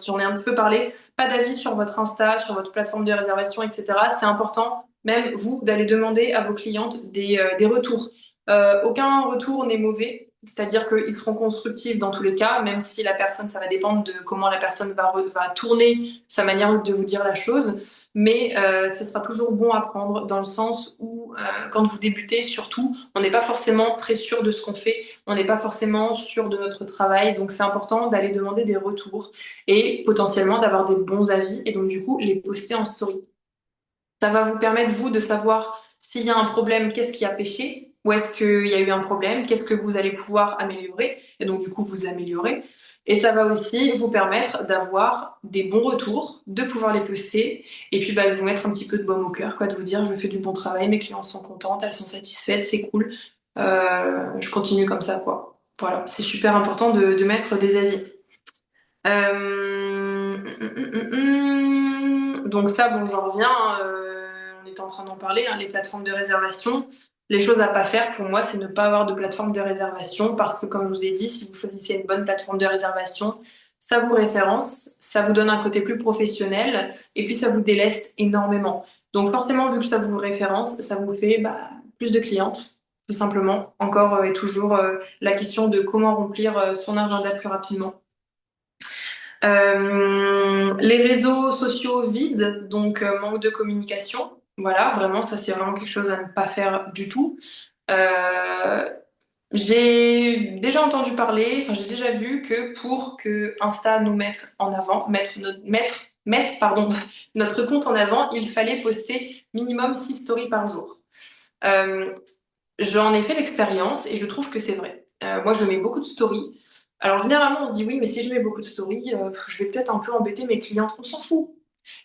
j'en ai un petit peu parlé. Pas d'avis sur votre Insta, sur votre plateforme de réservation, etc. C'est important, même vous, d'aller demander à vos clientes des retours. Aucun retour n'est mauvais. C'est-à-dire qu'ils seront constructifs dans tous les cas, même si la personne, ça va dépendre de comment la personne va tourner sa manière de vous dire la chose. Mais ce sera toujours bon à prendre dans le sens où, quand vous débutez, surtout, on n'est pas forcément très sûr de ce qu'on fait, on n'est pas forcément sûr de notre travail. Donc c'est important d'aller demander des retours et potentiellement d'avoir des bons avis et donc du coup les poster en story. Ça va vous permettre, vous, de savoir s'il y a un problème, qu'est-ce qui a péché, où est-ce qu'il y a eu un problème, qu'est-ce que vous allez pouvoir améliorer, et donc du coup vous améliorer. Et ça va aussi vous permettre d'avoir des bons retours, de pouvoir les poster, et puis bah, de vous mettre un petit peu de baume au cœur, quoi, de vous dire je fais du bon travail, mes clientes sont contentes, elles sont satisfaites, c'est cool, je continue comme ça, quoi. Voilà, c'est super important de mettre des avis. Donc ça, bon, j'en reviens, on était en train d'en parler, hein, les plateformes de réservation. Les choses à pas faire pour moi, c'est ne pas avoir de plateforme de réservation parce que comme je vous ai dit, si vous choisissez une bonne plateforme de réservation, ça vous référence, ça vous donne un côté plus professionnel et puis ça vous déleste énormément. Donc forcément, vu que ça vous référence, ça vous fait bah, plus de clientes, tout simplement. Encore et toujours la question de comment remplir son agenda plus rapidement. Les réseaux sociaux vides, donc manque de communication. Voilà, vraiment, ça c'est vraiment quelque chose à ne pas faire du tout. Euh, j'ai déjà entendu parler, enfin j'ai déjà vu que pour que Insta nous mette en avant, mettre, pardon, notre compte en avant, il fallait poster minimum 6 stories par jour. Euh, J'en ai fait l'expérience et je trouve que c'est vrai. Moi, je mets beaucoup de stories. Alors, généralement, on se dit oui, mais si je mets beaucoup de stories, je vais peut-être un peu embêter mes clientes. On s'en fout.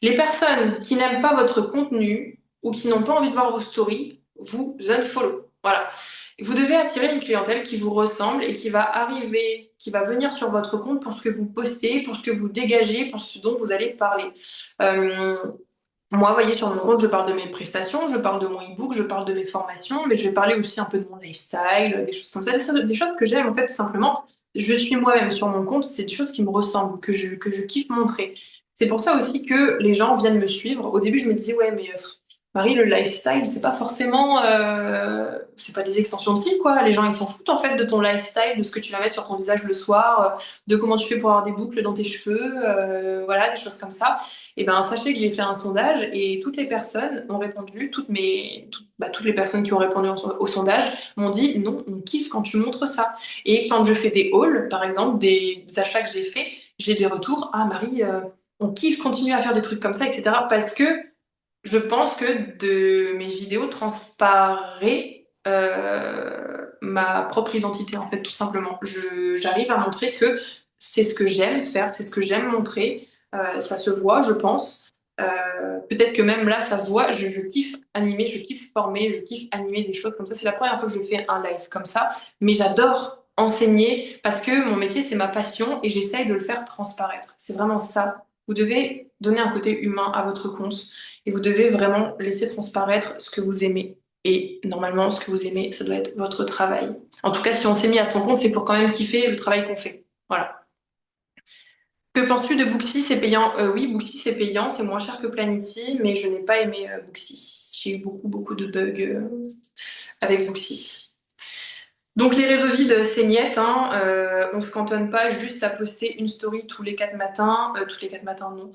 Les personnes qui n'aiment pas votre contenu ou qui n'ont pas envie de voir vos stories, vous unfollow. Voilà. Vous devez attirer une clientèle qui vous ressemble et qui va arriver, qui va venir sur votre compte pour ce que vous postez, pour ce que vous dégagez, pour ce dont vous allez parler. Euh, Moi, vous voyez, sur mon compte, je parle de mes prestations, je parle de mon e-book, je parle de mes formations, mais je vais parler aussi un peu de mon lifestyle, des choses comme ça, des choses que j'aime en fait tout simplement. Je suis moi-même sur mon compte, c'est des choses qui me ressemblent, que je kiffe montrer. C'est pour ça aussi que les gens viennent me suivre. Au début, je me disais, ouais, mais Marie, le lifestyle, c'est pas forcément, c'est pas des extensions de style, quoi. Les gens, ils s'en foutent en fait de ton lifestyle, de ce que tu vas mettre sur ton visage le soir, de comment tu fais pour avoir des boucles dans tes cheveux, voilà, des choses comme ça. Et ben, sachez que j'ai fait un sondage et toutes les personnes ont répondu, toutes les personnes qui ont répondu au sondage m'ont dit non, on kiffe quand tu montres ça. Et quand je fais des hauls, par exemple, des achats que j'ai fait, j'ai des retours. Ah Marie, on kiffe continuer à faire des trucs comme ça, etc. Parce que je pense que de mes vidéos transparaît ma propre identité, en fait, tout simplement. J'arrive à montrer que c'est ce que j'aime faire, c'est ce que j'aime montrer. Ça se voit, je pense. Peut-être que même là, ça se voit. Je kiffe animer, je kiffe former, je kiffe animer des choses comme ça. C'est la première fois que je fais un live comme ça, mais j'adore enseigner parce que mon métier, c'est ma passion et j'essaye de le faire transparaître. C'est vraiment ça. Vous devez donner un côté humain à votre compte. Et vous devez vraiment laisser transparaître ce que vous aimez. Et normalement, ce que vous aimez, ça doit être votre travail. En tout cas, si on s'est mis à son compte, c'est pour quand même kiffer le travail qu'on fait. Voilà. Que penses-tu de Booksy? C'est payant? Oui, Booksy, c'est payant. C'est moins cher que Planity, mais je n'ai pas aimé Booksy. J'ai eu beaucoup, beaucoup de bugs avec Booksy. Donc les réseaux vides, c'est niette, hein. On se cantonne pas juste à poster une story tous les 4 matins, tous les 4 matins non,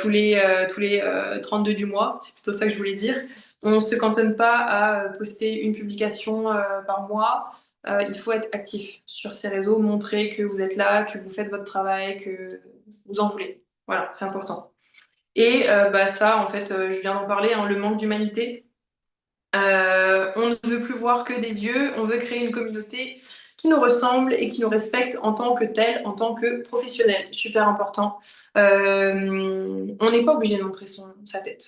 tous les 32 du mois, c'est plutôt ça que je voulais dire. On se cantonne pas à poster une publication par mois. Il faut être actif sur ces réseaux, montrer que vous êtes là, que vous faites votre travail, que vous en voulez. Voilà, c'est important. Et bah ça, en fait, je viens d'en parler, hein, le manque d'humanité. On ne veut plus voir que des yeux, on veut créer une communauté qui nous ressemble et qui nous respecte en tant que tel, en tant que professionnel. Super important. On n'est pas obligé de montrer sa tête.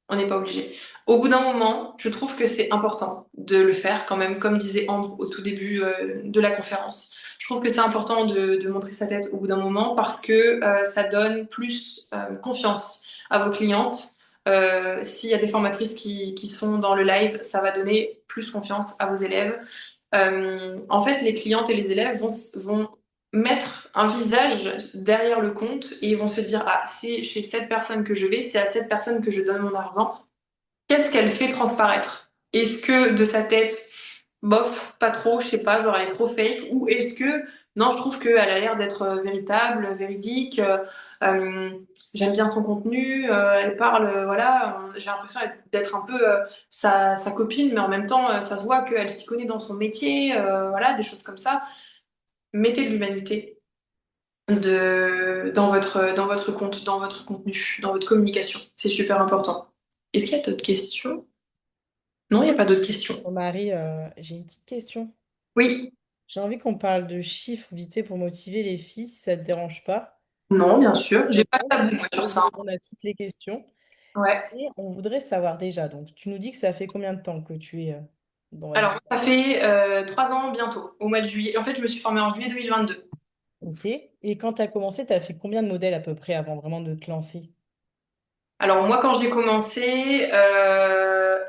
On n'est pas obligé. Au bout d'un moment, je trouve que c'est important de le faire quand même, comme disait Ambre au tout début de la conférence. Je trouve que c'est important de montrer sa tête au bout d'un moment parce que ça donne plus confiance à vos clientes. S'il y a des formatrices qui sont dans le live, ça va donner plus confiance à vos élèves. En fait, les clientes et les élèves vont mettre un visage derrière le compte et ils vont se dire, ah, c'est chez cette personne que je vais, c'est à cette personne que je donne mon argent. Qu'est-ce qu'elle fait transparaître? Est-ce que de sa tête, bof, pas trop, je sais pas, genre elle est trop fake, ou est-ce que, non, je trouve qu'elle a l'air d'être véritable, véridique, euh, j'aime bien son contenu, elle parle, voilà, j'ai l'impression d'être un peu sa copine, mais en même temps, ça se voit qu'elle s'y connaît dans son métier, voilà, des choses comme ça. Mettez de l'humanité dans votre compte, dans votre contenu, dans votre communication. C'est super important. Est-ce qu'il y a d'autres questions? Non, il n'y a pas d'autres questions. Bon, Marie, j'ai une petite question. Oui, J'ai envie qu'on parle de chiffres vite fait pour motiver les filles, si ça te dérange pas. non, bien sûr. J'ai pas de Réponds, tabou moi, on sur peut ça. répondre à toutes les questions. Ouais. Et on voudrait savoir déjà, donc tu nous dis que ça fait combien de temps que tu es dans Alors, Webzine? ça fait 3 ans bientôt, au mois de juillet. En fait, je me suis formée en juillet 2022. Ok. Et quand tu as commencé, tu as fait combien de modèles à peu près avant vraiment de te lancer? Alors, moi, quand j'ai commencé,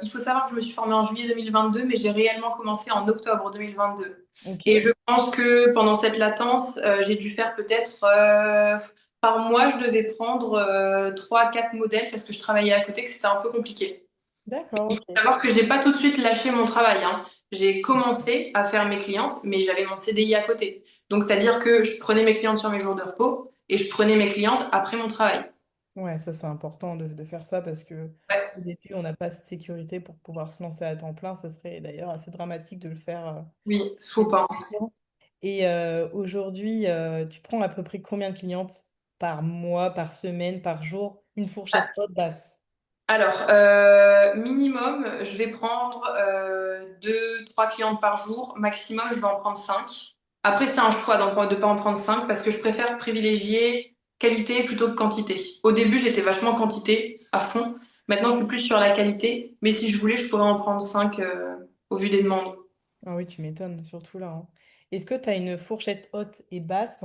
il faut savoir que je me suis formée en juillet 2022, mais j'ai réellement commencé en octobre 2022. Ok. Et je pense que pendant cette latence, j'ai dû faire peut-être par mois, je devais prendre 3, 4 modèles parce que je travaillais à côté, que c'était un peu compliqué. D'accord, Il faut ok. savoir que j'ai pas tout de suite lâché mon travail, hein. J'ai commencé à faire mes clientes, mais j'avais mon CDI à côté. Donc, c'est-à-dire que je prenais mes clientes sur mes jours de repos et je prenais mes clientes après mon travail. Ouais, ça c'est important de faire ça parce que Ouais, au début, on n'a pas cette sécurité pour pouvoir se lancer à temps plein. Ça serait d'ailleurs assez dramatique de le faire oui, chez faut des pas. clients. Et aujourd'hui, tu prends à peu près combien de clientes par mois, par semaine, par jour? Une fourchette haute basse. Alors, minimum, je vais prendre 2, 3 clientes par jour. Maximum, je vais en prendre 5. Après, c'est un choix de ne pas en prendre 5 parce que je préfère privilégier qualité plutôt que quantité. Au début, j'étais vachement quantité à fond. Maintenant, je suis plus sur la qualité. Mais si je voulais, je pourrais en prendre 5 au vu des demandes. Ah oui, tu m'étonnes, surtout là, hein. Est-ce que tu as une fourchette haute et basse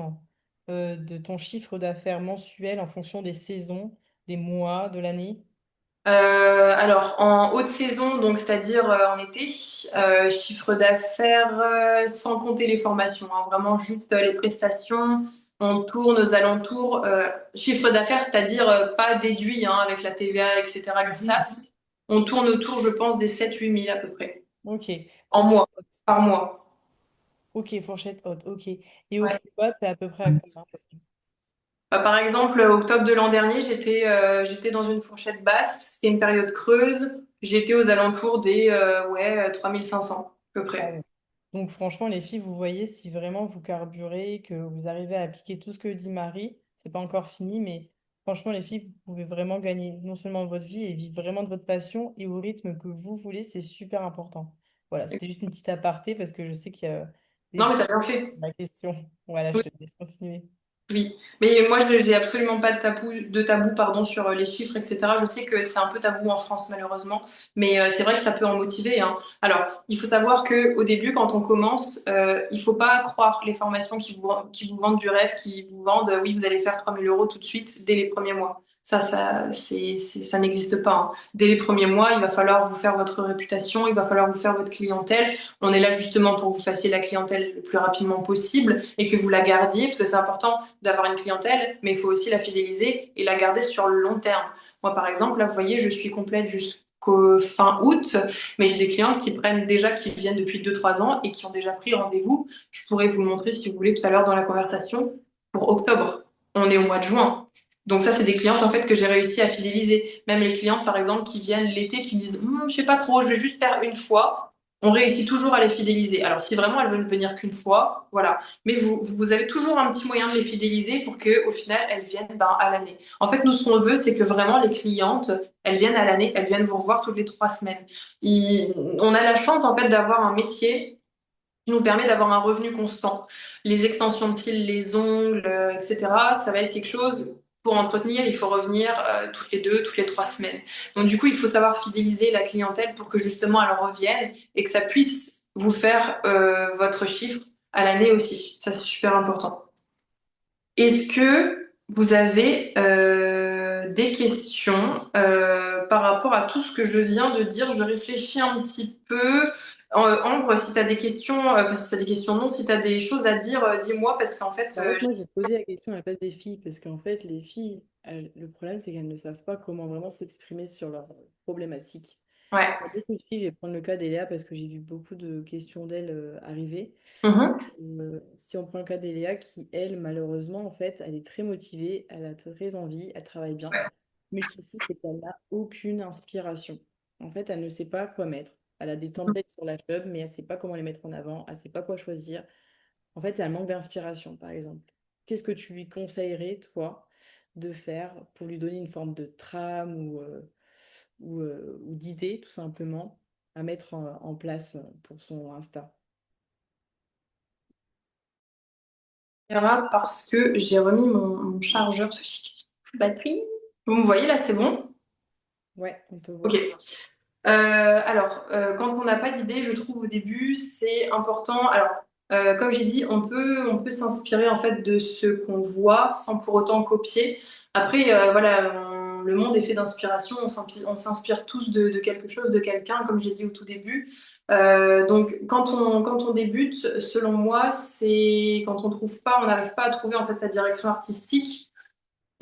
de ton chiffre d'affaires mensuel en fonction des saisons, des mois, de l'année? Alors, en haute saison, donc c'est-à-dire en été, chiffre d'affaires sans compter les formations, hein, vraiment juste les prestations. On tourne aux alentours, chiffre d'affaires, c'est-à-dire pas déduit hein, avec la TVA, etc., Mhm. l'URSSAF. On tourne autour, je pense, des 7-8 000 à peu près, Ok, en fourchette mois, haute. par mois. Ok, fourchette haute, ok. Et au Ouais. plus bas, t'es à peu près à combien? Par exemple, octobre de l'an dernier, j'étais dans une fourchette basse, c'était une période creuse. J'étais aux alentours des ouais, 3 500 à peu Ah près. ouais. Donc franchement, les filles, vous voyez, si vraiment vous carburez, que vous arrivez à appliquer tout ce que dit Marie, c'est pas encore fini, mais franchement, les filles, vous pouvez vraiment gagner non seulement votre vie et vivre vraiment de votre passion et au rythme que vous voulez, c'est super important. Voilà, c'était juste une petite aparté parce que je sais qu'il y a des Non, mais filles t'as bien qui fait. posent la question. Voilà, je te laisse continuer. Oui, mais moi je n'ai absolument pas de tabou pardon, sur les chiffres, etc. Je sais que c'est un peu tabou en France malheureusement, mais c'est vrai que ça peut en motiver, hein. Alors, il faut savoir que au début, quand on commence, il faut pas croire les formations qui vous vendent du rêve, qui vous vendent, oui, vous allez faire 3 000 € tout de suite dès les premiers mois. Ça n'existe pas, hein. Dès les premiers mois, il va falloir vous faire votre réputation, il va falloir vous faire votre clientèle. On est là justement pour que vous fassiez la clientèle le plus rapidement possible et que vous la gardiez, parce que c'est important d'avoir une clientèle, mais il faut aussi la fidéliser et la garder sur le long terme. Moi, par exemple, là, vous voyez, je suis complète jusqu'au fin août, mais j'ai des clientes qui prennent déjà, qui viennent depuis 2 3 ans et qui ont déjà pris rendez-vous. Je pourrais vous le montrer, si vous voulez, tout à l'heure dans la conversation, pour octobre. On est au mois de juin. Donc ça, c'est des clientes en fait que j'ai réussi à fidéliser. Même les clientes, par exemple, qui viennent l'été, qui me disent, je sais pas trop, je vais juste faire une fois. On réussit toujours à les fidéliser. Alors si vraiment elles veulent venir qu'une fois, voilà. Mais vous avez toujours un petit moyen de les fidéliser pour que, au final, elles viennent ben, à l'année. En fait, nous, ce qu'on veut, c'est que vraiment les clientes, elles viennent à l'année, elles viennent vous revoir toutes les 3 semaines. On a la chance, en fait, d'avoir un métier qui nous permet d'avoir un revenu constant. Les extensions de cils, les ongles, etc., ça va être quelque chose pour entretenir, il faut revenir toutes les 2, toutes les 3 semaines. Donc du coup, il faut savoir fidéliser la clientèle pour que justement elle revienne et que ça puisse vous faire votre chiffre à l'année aussi. Ça, c'est super important. Est-ce que vous avez des questions par rapport à tout ce que je viens de dire? Je réfléchis un petit peu. Ambre, si tu as des questions, enfin si tu as des questions, non, si tu as des choses à dire, dis-moi parce qu'en fait, En fait, moi, j'ai posé la question à la place des filles, parce qu'en fait, les filles, le problème, c'est qu'elles ne savent pas comment vraiment s'exprimer sur leurs problématiques. ouais. Il y a beaucoup de filles, je vais prendre le cas d'Eléa, parce que j'ai vu beaucoup de questions d'elle arriver. Mhm. Si on prend le cas d'Eléa, qui, elle, malheureusement, en fait, elle est très motivée, elle a très envie, elle travaille bien. Mais le souci, c'est qu'elle n'a aucune inspiration. En fait, elle ne sait pas quoi mettre. Elle a des templates sur la Hub, mais elle ne sait pas comment les mettre en avant, elle ne sait pas quoi choisir. En fait, elle manque d'inspiration, par exemple. Qu'est-ce que tu lui conseillerais, toi, de faire pour lui donner une forme de trame ou d'idée, tout simplement, à mettre en place pour son Insta? Parce que j'ai remis mon chargeur parce que j'ai plus de batterie. Vous me voyez là, c'est bon? Ouais, on te Ok. voit. Alors, quand on n'a pas d'idée, je trouve au début, c'est important. Alors, comme j'ai dit, on peut s'inspirer en fait de ce qu'on voit sans pour autant copier. Après, voilà, le monde est fait d'inspiration. On s'inspire tous de quelque chose, de quelqu'un, comme j'ai dit au tout début. Donc, quand on débute, selon moi, c'est quand on n'arrive pas à trouver en fait sa direction artistique.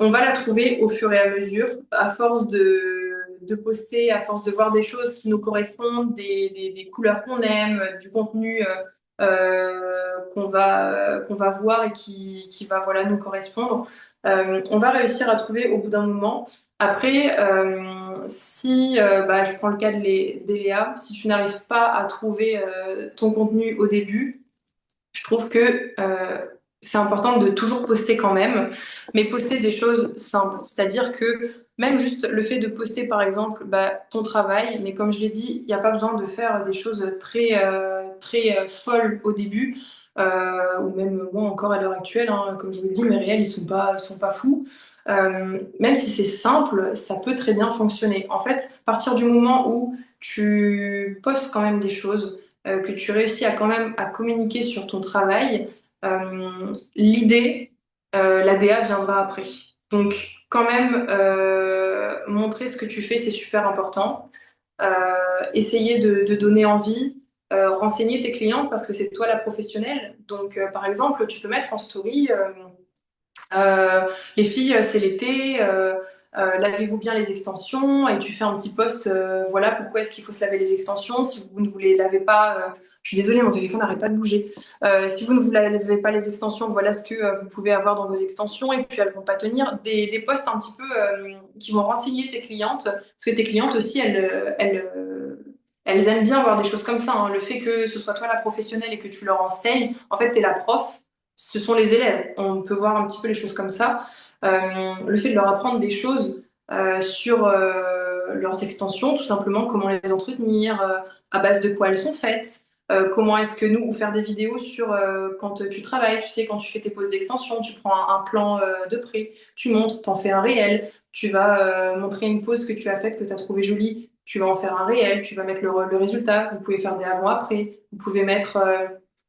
On va la trouver au fur et à mesure, à force de poster, à force de voir des choses qui nous correspondent, des couleurs qu'on aime, du contenu qu'on va voir et qui va voilà, nous correspondre. On va réussir à trouver au bout d'un moment. Après, si bah, je prends le cas d'Eléa, si tu n'arrives pas à trouver ton contenu au début, je trouve que c'est important de toujours poster quand même, mais poster des choses simples. C'est-à-dire que même juste le fait de poster, par exemple, bah, ton travail, mais comme je l'ai dit, il n'y a pas besoin de faire des choses très folles au début, ou même moi encore à l'heure actuelle, hein, comme je vous l'ai dit, mes réels, ils sont pas fous. Même si c'est simple, ça peut très bien fonctionner. En fait, à partir du moment où tu postes quand même des choses, que tu réussis à quand même à communiquer sur ton travail, l'idée, l'ADA viendra après. Donc, quand même, montrer ce que tu fais, c'est super important. Essayer de donner envie, renseigner tes clients parce que c'est toi la professionnelle. Donc, par exemple, tu peux mettre en story. Euh, les filles, c'est l'été, lavez-vous bien les extensions et tu fais un petit post, voilà pourquoi est-ce qu'il faut se laver les extensions. Si vous ne vous les lavez pas, je suis désolée, mon téléphone n'arrête pas de bouger. Si vous ne vous lavez pas les extensions, voilà ce que vous pouvez avoir dans vos extensions et puis elles vont pas tenir. Des posts un petit peu qui vont renseigner tes clientes, parce que tes clientes aussi, elles aiment bien voir des choses comme ça, hein. Le fait que ce soit toi la professionnelle et que tu leur enseignes, en fait, tu es la prof, ce sont les élèves. On peut voir un petit peu les choses comme ça. Le fait de leur apprendre des choses sur leurs extensions, tout simplement comment les entretenir, à base de quoi elles sont faites, comment est-ce que nous, ou faire des vidéos sur quand tu travailles, tu sais, quand tu fais tes poses d'extension, tu prends un plan de près, tu montres, t'en fais un réel, tu vas montrer une pose que tu as faite, que tu as trouvée jolie, tu vas en faire un réel, tu vas mettre le résultat, vous pouvez faire des avant-après, vous pouvez mettre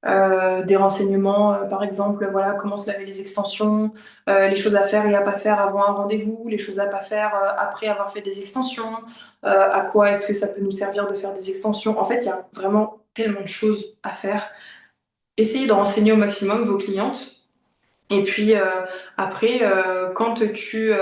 des renseignements, par exemple, voilà, comment se laver les extensions, les choses à faire et à pas faire avant un rendez-vous, les choses à pas faire après avoir fait des extensions, à quoi est-ce que ça peut nous servir de faire des extensions. En fait, il y a vraiment tellement de choses à faire. Essayez de renseigner au maximum vos clientes. Et puis après, quand tu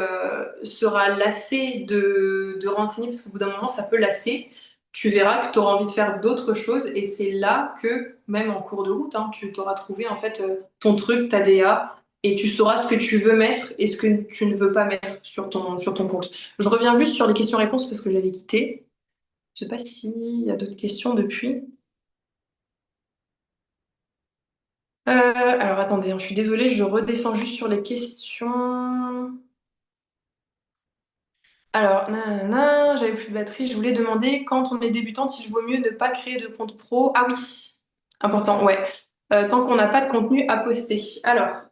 seras lassé de renseigner, parce qu'au bout d'un moment, ça peut lasser, tu verras que tu auras envie de faire d'autres choses. Et c'est là que, même en cours de route, hein, tu t'auras trouvé en fait ton truc, ta DA, et tu sauras ce que tu veux mettre et ce que tu ne veux pas mettre sur ton compte. Je reviens juste sur les questions-réponses parce que j'avais quitté. Je sais pas s'il y a d'autres questions depuis. Alors attendez, hein, je suis désolée, je redescends juste sur les questions. Alors, nanana, j'avais plus de batterie. Je voulais demander, quand on est débutante, il vaut mieux ne pas créer de compte pro. Ah oui, important, ouais. Tant qu'on n'a pas de contenu à poster. Alors,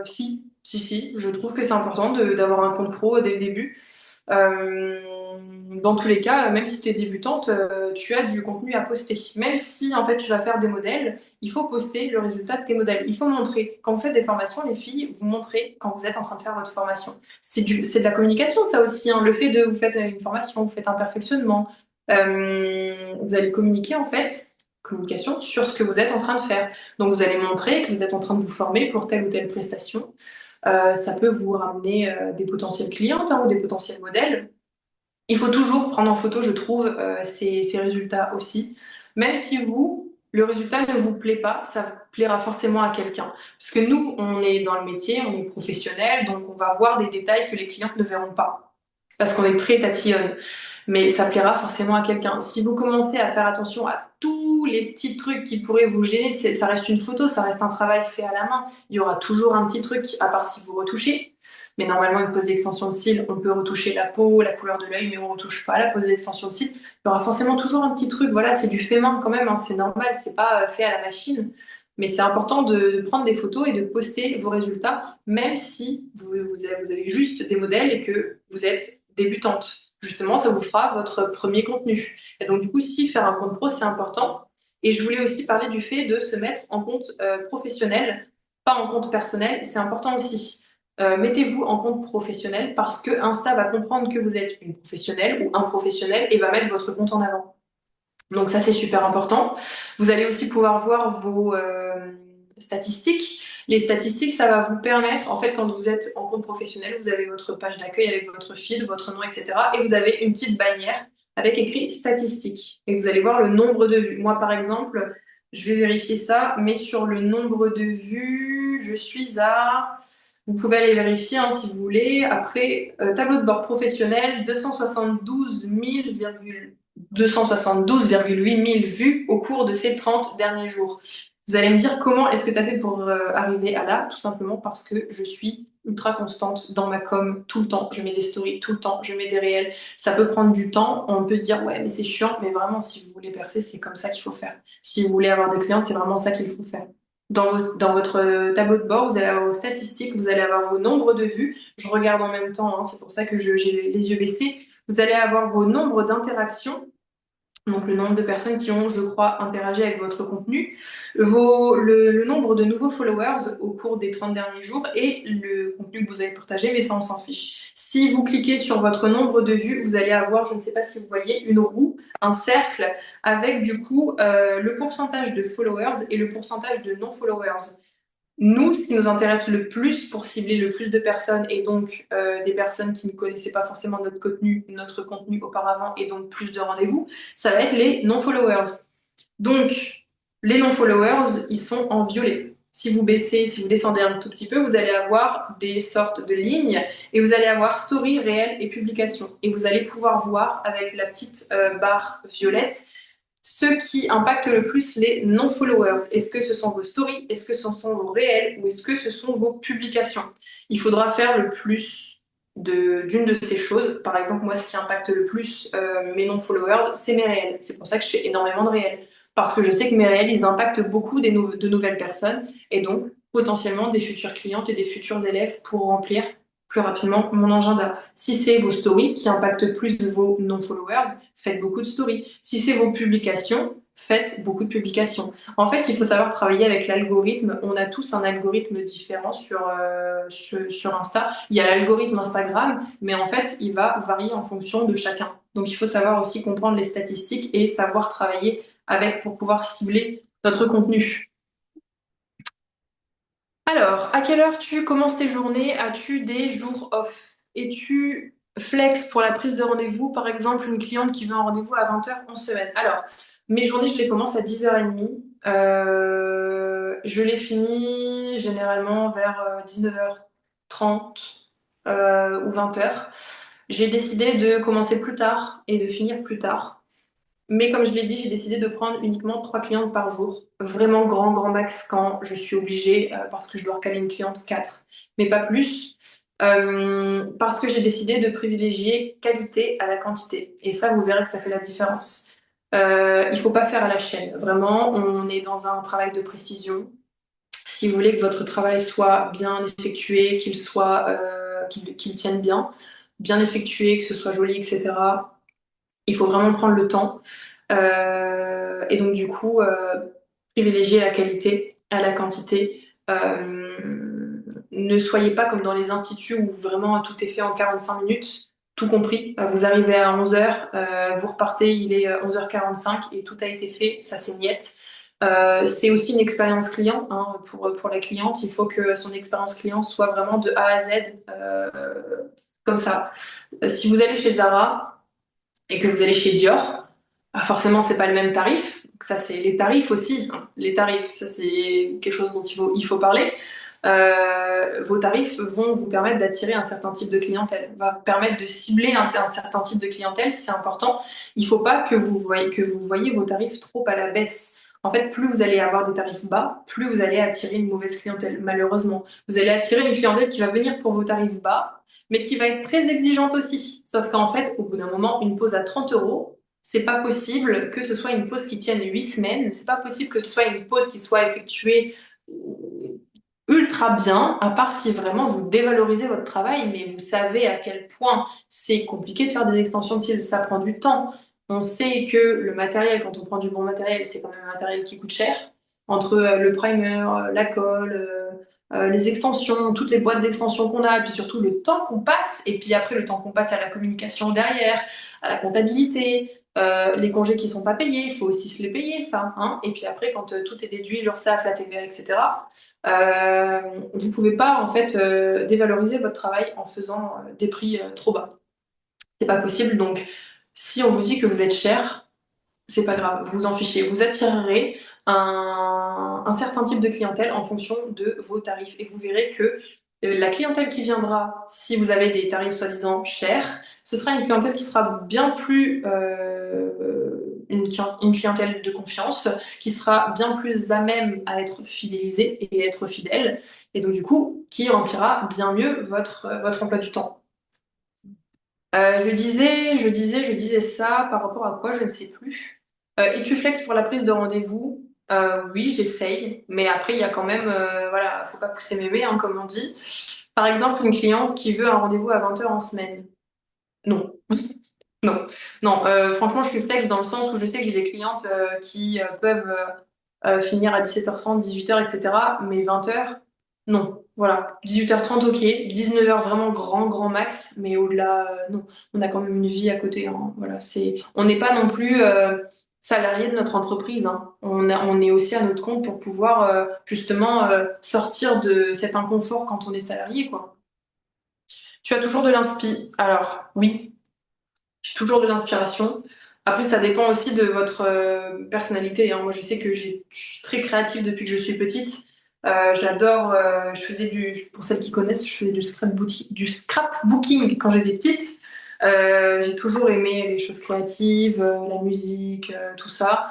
si, je trouve que c'est important d'avoir un compte pro dès le début. Euh, Dans tous les cas, même si tu es débutante, tu as du contenu à poster. Même si en fait tu vas faire des modèles, il faut poster le résultat de tes modèles. Il faut montrer. Quand vous faites des formations, les filles, vous montrez quand vous êtes en train de faire votre formation. C'est de la communication, ça aussi, hein. Le fait de vous faites une formation, vous faites un perfectionnement, vous allez communiquer en fait, communication sur ce que vous êtes en train de faire. Donc vous allez montrer que vous êtes en train de vous former pour telle ou telle prestation. Ça peut vous ramener des potentiels clientes, hein, ou des potentiels modèles. Il faut toujours prendre en photo, je trouve, ces résultats aussi. Même si vous, le résultat ne vous plaît pas, ça plaira forcément à quelqu'un. Parce que nous, on est dans le métier, on est professionnel, donc on va voir des détails que les clientes ne verront pas. Parce qu'on est très tatillonne. Mais ça plaira forcément à quelqu'un. Si vous commencez à faire attention à tous les petits trucs qui pourraient vous gêner, ça reste une photo, ça reste un travail fait à la main. Il y aura toujours un petit truc, à part si vous retouchez. Mais normalement, une pose d'extension de cils, on peut retoucher la peau, la couleur de l'œil, mais on ne retouche pas la pose d'extension de cils. Il y aura forcément toujours un petit truc. Voilà, c'est du fait main quand même, hein, c'est normal, c'est pas fait à la machine. Mais c'est important de prendre des photos et de poster vos résultats, même si vous avez juste des modèles et que vous êtes débutante. Justement, ça vous fera votre premier contenu. Et donc, du coup, si faire un compte pro, c'est important. Et je voulais aussi parler du fait de se mettre en compte professionnel, pas en compte personnel. C'est important aussi. Mettez-vous en compte professionnel parce que Insta va comprendre que vous êtes une professionnelle ou un professionnel et va mettre votre compte en avant. Donc ça, c'est super important. Vous allez aussi pouvoir voir vos statistiques. Les statistiques, ça va vous permettre, en fait, quand vous êtes en compte professionnel, vous avez votre page d'accueil avec votre feed, votre nom, etc. Et vous avez une petite bannière avec écrit statistiques. Et vous allez voir le nombre de vues. Moi, par exemple, je vais vérifier ça, mais sur le nombre de vues, je suis à... Vous pouvez aller vérifier, hein, si vous voulez. Après, tableau de bord professionnel, 272,8 mille vues au cours de ces 30 derniers jours. Vous allez me dire comment est-ce que tu as fait pour arriver à là? Tout simplement parce que je suis ultra constante dans ma com tout le temps. Je mets des stories tout le temps, je mets des réels. Ça peut prendre du temps. On peut se dire, ouais, mais c'est chiant. Mais vraiment, si vous voulez percer, c'est comme ça qu'il faut faire. Si vous voulez avoir des clientes, c'est vraiment ça qu'il faut faire. Dans votre tableau de bord, vous allez avoir vos statistiques, vous allez avoir vos nombres de vues. Je regarde en même temps, hein, c'est pour ça que j'ai les yeux baissés. Vous allez avoir vos nombres d'interactions, Donc le nombre de personnes qui ont, je crois, interagi avec votre contenu, le nombre de nouveaux followers au cours des 30 derniers jours et le contenu que vous avez partagé, mais ça on s'en fiche. Si vous cliquez sur votre nombre de vues, vous allez avoir, je ne sais pas si vous voyez, une roue, un cercle avec du coup le pourcentage de followers et le pourcentage de non-followers. Nous, ce qui nous intéresse le plus pour cibler le plus de personnes et donc des personnes qui ne connaissaient pas forcément notre contenu auparavant et donc plus de rendez-vous, ça va être les non-followers. Donc, les non-followers, ils sont en violet. Si vous baissez, si vous descendez un tout petit peu, vous allez avoir des sortes de lignes et vous allez avoir story, réel et publication. Et vous allez pouvoir voir avec la petite barre violette ceux qui impactent le plus les non-followers. Est-ce que ce sont vos stories? Est-ce que ce sont vos réels? Ou est-ce que ce sont vos publications? Il faudra faire le plus d'une de ces choses. Par exemple, moi, ce qui impacte le plus mes non-followers, c'est mes réels. C'est pour ça que je fais énormément de réels. Parce que je sais que mes réels, ils impactent beaucoup de nouvelles personnes et donc potentiellement des futures clientes et des futurs élèves pour remplir plus rapidement mon agenda. Si c'est vos stories qui impactent plus vos non-followers, faites beaucoup de stories. Si c'est vos publications, faites beaucoup de publications. En fait, il faut savoir travailler avec l'algorithme. On a tous un algorithme différent sur Insta. Il y a l'algorithme Instagram, mais en fait, il va varier en fonction de chacun. Donc, il faut savoir aussi comprendre les statistiques et savoir travailler avec pour pouvoir cibler notre contenu. Alors, à quelle heure tu commences tes journées? As-tu des jours off? Es-tu flex pour la prise de rendez-vous? Par exemple, une cliente qui veut un rendez-vous à 20 heures en semaine. Alors, mes journées, je les commence à 10h30. Je les finis généralement vers 19h30 ou 20 heures. J'ai décidé de commencer plus tard et de finir plus tard. Mais comme je l'ai dit, j'ai décidé de prendre uniquement 3 clientes par jour. Vraiment grand, grand max quand je suis obligée, parce que je dois recaler une cliente 4, mais pas plus. Parce que j'ai décidé de privilégier qualité à la quantité. Et ça, vous verrez que ça fait la différence. Il faut pas faire à la chaîne. Vraiment, on est dans un travail de précision. Si vous voulez que votre travail soit bien effectué, qu'il tienne bien, bien effectué, que ce soit joli, etc., il faut vraiment prendre le temps. Et donc, du coup, privilégier la qualité à la quantité. Ne soyez pas comme dans les instituts où vraiment tout est fait en 45 minutes, tout compris. Vous arrivez à 11h, vous repartez, il est 11h45 et tout a été fait, ça c'est niette. C'est aussi une expérience client hein, pour la cliente. Il faut que son expérience client soit vraiment de A à Z, comme ça. Si vous allez chez Zara et que vous allez chez Dior, forcément, c'est pas le même tarif. Donc ça, c'est les tarifs aussi, hein. Les tarifs, ça, c'est quelque chose dont il faut parler. Vos tarifs vont vous permettre d'attirer un certain type de clientèle, va permettre de cibler un certain type de clientèle, c'est important. Il faut pas que vous voyez vos tarifs trop à la baisse. En fait, plus vous allez avoir des tarifs bas, plus vous allez attirer une mauvaise clientèle, malheureusement. Vous allez attirer une clientèle qui va venir pour vos tarifs bas, mais qui va être très exigeante aussi. Sauf qu'en fait, au bout d'un moment, une pause à 30 euros, c'est pas possible que ce soit une pause qui tienne 8 semaines. C'est pas possible que ce soit une pause qui soit effectuée ultra bien, à part si vraiment vous dévalorisez votre travail, mais vous savez à quel point c'est compliqué de faire des extensions de cils, ça prend du temps. On sait que le matériel, quand on prend du bon matériel, c'est quand même un matériel qui coûte cher. Entre le primer, la colle, les extensions, toutes les boîtes d'extensions qu'on a, et puis surtout le temps qu'on passe, et puis après le temps qu'on passe à la communication derrière, à la comptabilité, les congés qui sont pas payés, il faut aussi se les payer, ça. Hein. Et puis après, quand tout est déduit, l'URSSAF, la TVA, etc., vous pouvez pas en fait dévaloriser votre travail en faisant des prix trop bas. C'est pas possible. Donc, si on vous dit que vous êtes cher, c'est pas grave, vous vous en fichez. Vous attirerez un certain type de clientèle en fonction de vos tarifs. Et vous verrez que la clientèle qui viendra, si vous avez des tarifs soi-disant chers, ce sera une clientèle qui sera bien plus une clientèle de confiance, qui sera bien plus à même à être fidélisée et être fidèle, et donc du coup, qui remplira bien mieux votre emploi du temps. Je disais ça par rapport à quoi, je ne sais plus. Es-tu flex pour la prise de rendez-vous? Oui, j'essaye, mais après, il y a quand même, voilà, faut pas pousser mémé, hein, comme on dit. Par exemple, une cliente qui veut un rendez-vous à 20 heures en semaine. Non. Non, non, franchement, je suis flex dans le sens où je sais que j'ai des clientes qui peuvent finir à 17h30, 18h, etc. Mais 20h, non. Voilà, 18h30, ok. 19h, vraiment grand, grand max. Mais au-delà, non. On a quand même une vie à côté, hein. Voilà, on n'est pas non plus salarié de notre entreprise, hein. On est aussi à notre compte pour pouvoir justement sortir de cet inconfort quand on est salarié, quoi. Tu as toujours de l'inspi. Alors, oui. J'ai toujours de l'inspiration. Après, ça dépend aussi de votre personnalité, hein. Moi, je sais que je suis très créative depuis que je suis petite. J'adore, je faisais pour celles qui connaissent, je faisais du scrapbooking quand j'étais petite. J'ai toujours aimé les choses créatives, la musique, tout ça.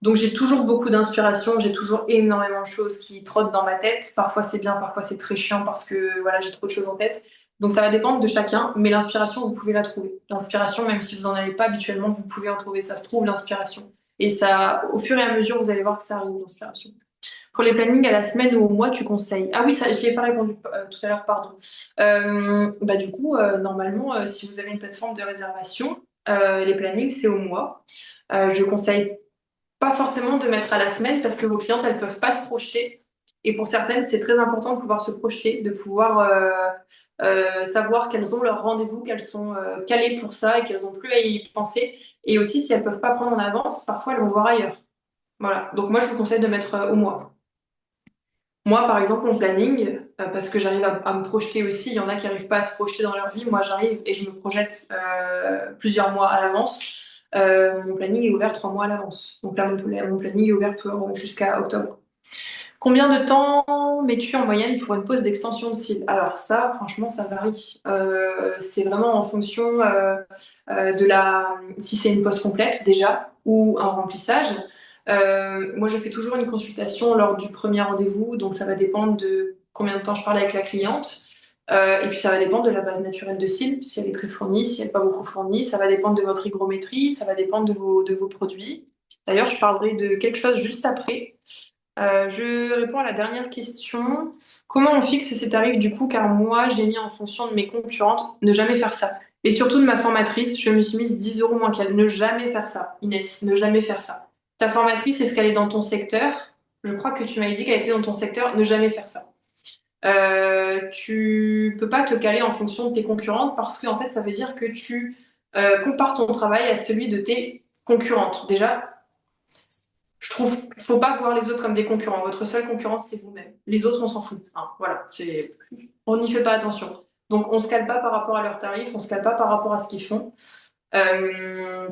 Donc, j'ai toujours beaucoup d'inspiration, j'ai toujours énormément de choses qui trottent dans ma tête. Parfois, c'est bien, parfois, c'est très chiant parce que voilà, j'ai trop de choses en tête. Donc ça va dépendre de chacun, mais l'inspiration, vous pouvez la trouver. L'inspiration, même si vous n'en avez pas habituellement, vous pouvez en trouver. Ça se trouve, l'inspiration. Et ça, au fur et à mesure, vous allez voir que ça arrive, l'inspiration. Pour les plannings à la semaine ou au mois, tu conseilles. Ah oui, ça, je n'y ai pas répondu tout à l'heure, pardon. Bah, du coup, normalement, si vous avez une plateforme de réservation, les plannings, c'est au mois. Je conseille pas forcément de mettre à la semaine parce que vos clientes, elles peuvent pas se projeter. Et pour certaines, c'est très important de pouvoir se projeter, de pouvoir savoir qu'elles ont leur rendez-vous, qu'elles sont calées pour ça et qu'elles n'ont plus à y penser. Et aussi, si elles peuvent pas prendre en avance, parfois elles vont voir ailleurs. Voilà. Donc moi, je vous conseille de mettre au mois. Moi, par exemple, mon planning, parce que j'arrive à me projeter aussi, il y en a qui n'arrivent pas à se projeter dans leur vie. Moi, j'arrive et je me projette plusieurs mois à l'avance. Mon planning est ouvert 3 mois à l'avance. Donc là, mon planning est ouvert pour jusqu'à octobre. Combien de temps mets-tu en moyenne pour une pause d'extension de cils? Alors ça, franchement, ça varie. C'est vraiment en fonction si c'est une pause complète déjà ou un remplissage. Moi, je fais toujours une consultation lors du premier rendez-vous, donc ça va dépendre de combien de temps je parle avec la cliente. Et puis ça va dépendre de la base naturelle de cils, si elle est très fournie, si elle n'est pas beaucoup fournie. Ça va dépendre de votre hygrométrie, ça va dépendre de vos produits. D'ailleurs, je parlerai de quelque chose juste après. Je réponds à la dernière question. Comment on fixe ces tarifs du coup? Car moi, j'ai mis en fonction de mes concurrentes ne jamais faire ça. Et surtout de ma formatrice, je me suis mise 10 euros moins qu'elle. Ne jamais faire ça, Inès, ne jamais faire ça. Ta formatrice, est-ce qu'elle est dans ton secteur? Je crois que tu m'avais dit qu'elle était dans ton secteur. Ne jamais faire ça. Tu peux pas te caler en fonction de tes concurrentes parce que en fait, ça veut dire que tu compares ton travail à celui de tes concurrentes. Déjà, je trouve qu'il faut pas voir les autres comme des concurrents. Votre seule concurrence, c'est vous-même. Les autres, on s'en fout, hein. Voilà, on n'y fait pas attention. Donc, on se cale pas par rapport à leurs tarifs, on se cale pas par rapport à ce qu'ils font. Euh,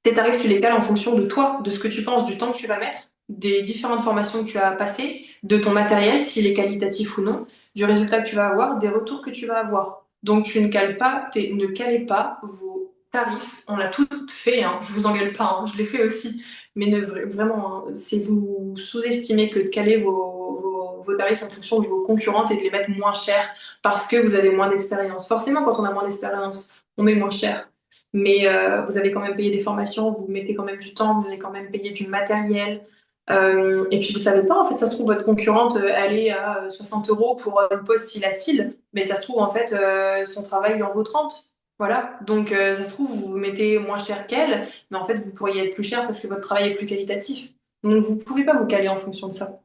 Tes tarifs, tu les cales en fonction de toi, de ce que tu penses, du temps que tu vas mettre, des différentes formations que tu as passées, de ton matériel, s'il est qualitatif ou non, du résultat que tu vas avoir, des retours que tu vas avoir. Donc, tu ne cales pas, ne calez pas vos tarifs. On l'a tout fait, hein. Je vous engueule pas, hein. Je l'ai fait aussi. Mais vraiment, hein, c'est vous sous-estimer que de caler vos tarifs en fonction de vos concurrentes et de les mettre moins chers parce que vous avez moins d'expérience. Forcément, quand on a moins d'expérience, on met moins cher. Mais vous avez quand même payé des formations, vous mettez quand même du temps, vous avez quand même payé du matériel. Et puis vous savez pas, en fait, ça se trouve, votre concurrente, elle est à 60 euros pour une pause cils à cils, mais ça se trouve, en fait, son travail il en vaut 30. Voilà. Donc ça se trouve, vous vous mettez moins cher qu'elle, mais en fait, vous pourriez être plus cher parce que votre travail est plus qualitatif. Donc vous pouvez pas vous caler en fonction de ça.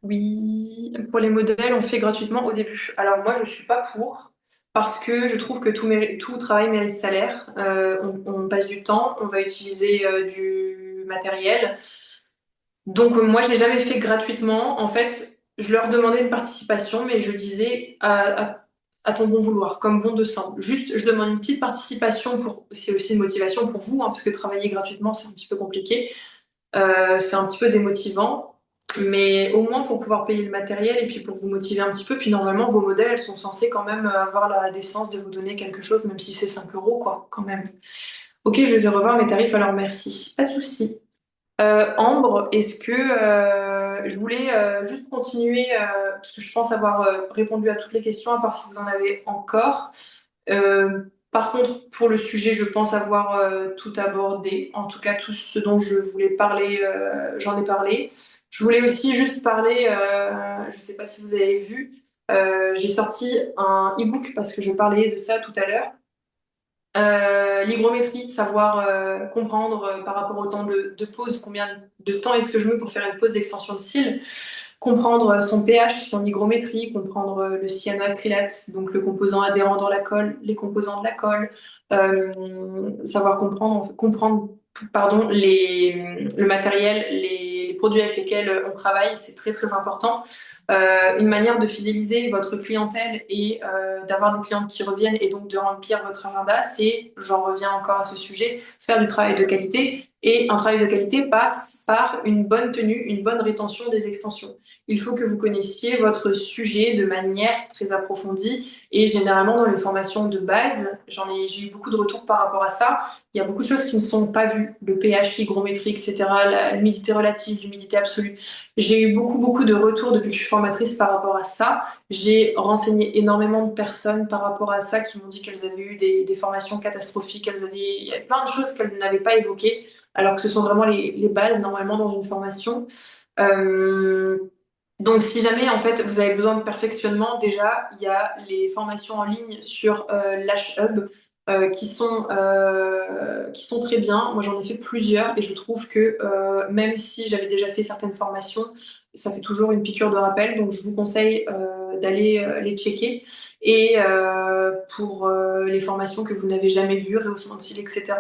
Oui, pour les modèles, on fait gratuitement au début. Alors moi, je suis pas pour, parce que je trouve que tout travail mérite salaire. On passe du temps, on va utiliser du matériel. Donc moi, je l'ai jamais fait gratuitement. En fait, je leur demandais une participation, mais je disais à ton bon vouloir, comme bon te semble. Juste, je demande une petite participation c'est aussi une motivation pour vous, hein, parce que travailler gratuitement, c'est un petit peu compliqué. C'est un petit peu démotivant, mais au moins pour pouvoir payer le matériel et puis pour vous motiver un petit peu. Puis normalement, vos modèles, elles sont censées quand même avoir la décence de vous donner quelque chose, même si c'est 5 euros, quoi, quand même. Ok, je vais revoir mes tarifs, alors merci. Pas de souci. Ambre, est-ce que je voulais juste continuer, parce que je pense avoir répondu à toutes les questions, à part si vous en avez encore. Par contre, pour le sujet, je pense avoir tout abordé. En tout cas, tout ce dont je voulais parler, j'en ai parlé. Je voulais aussi juste parler, je ne sais pas si vous avez vu, j'ai sorti un e-book parce que je parlais de ça tout à l'heure. L'hygrométrie, savoir comprendre par rapport au temps de pause, combien de temps est-ce que je mets pour faire une pause d'extension de cils, comprendre son pH, son hygrométrie, comprendre le cyanoacrylate, donc le composant adhérent dans la colle, les composants de la colle, savoir comprendre pardon, le matériel, les produits avec lesquels on travaille, c'est très très important. Une manière de fidéliser votre clientèle et d'avoir des clientes qui reviennent et donc de remplir votre agenda, c'est, j'en reviens encore à ce sujet, faire du travail de qualité. Et un travail de qualité passe par une bonne tenue, une bonne rétention des extensions. Il faut que vous connaissiez votre sujet de manière très approfondie et généralement dans les formations de base, j'ai eu beaucoup de retours par rapport à ça. Il y a beaucoup de choses qui ne sont pas vues, le pH, l'hygrométrie, etc., l'humidité relative, l'humidité absolue. J'ai eu beaucoup de retours depuis que je suis formatrice par rapport à ça. J'ai renseigné énormément de personnes par rapport à ça qui m'ont dit qu'elles avaient eu des formations catastrophiques, il y avait plein de choses qu'elles n'avaient pas évoquées, alors que ce sont vraiment les bases normalement dans une formation. Euh, donc, si jamais en fait vous avez besoin de perfectionnement, déjà il y a les formations en ligne sur l'H-Hub qui sont très bien. Moi, j'en ai fait plusieurs et je trouve que même si j'avais déjà fait certaines formations, ça fait toujours une piqûre de rappel. Donc, je vous conseille d'aller les checker. Et pour les formations que vous n'avez jamais vues, rehaussement de cils, etc.,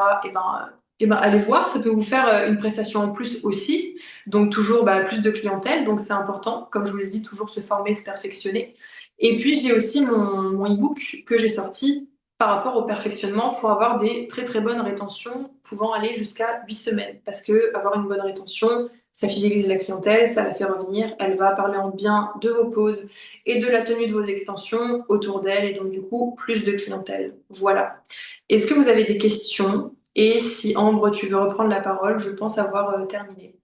allez voir. Ça peut vous faire une prestation en plus aussi. Donc toujours plus de clientèle, donc c'est important, comme je vous l'ai dit, toujours se former, se perfectionner. Et puis j'ai aussi mon e-book que j'ai sorti par rapport au perfectionnement pour avoir des très très bonnes rétentions pouvant aller jusqu'à 8 semaines. Parce que avoir une bonne rétention, ça fidélise la clientèle, ça la fait revenir, elle va parler en bien de vos pauses et de la tenue de vos extensions autour d'elle et donc du coup plus de clientèle. Voilà. Est-ce que vous avez des questions? Et si Ambre, tu veux reprendre la parole, je pense avoir terminé.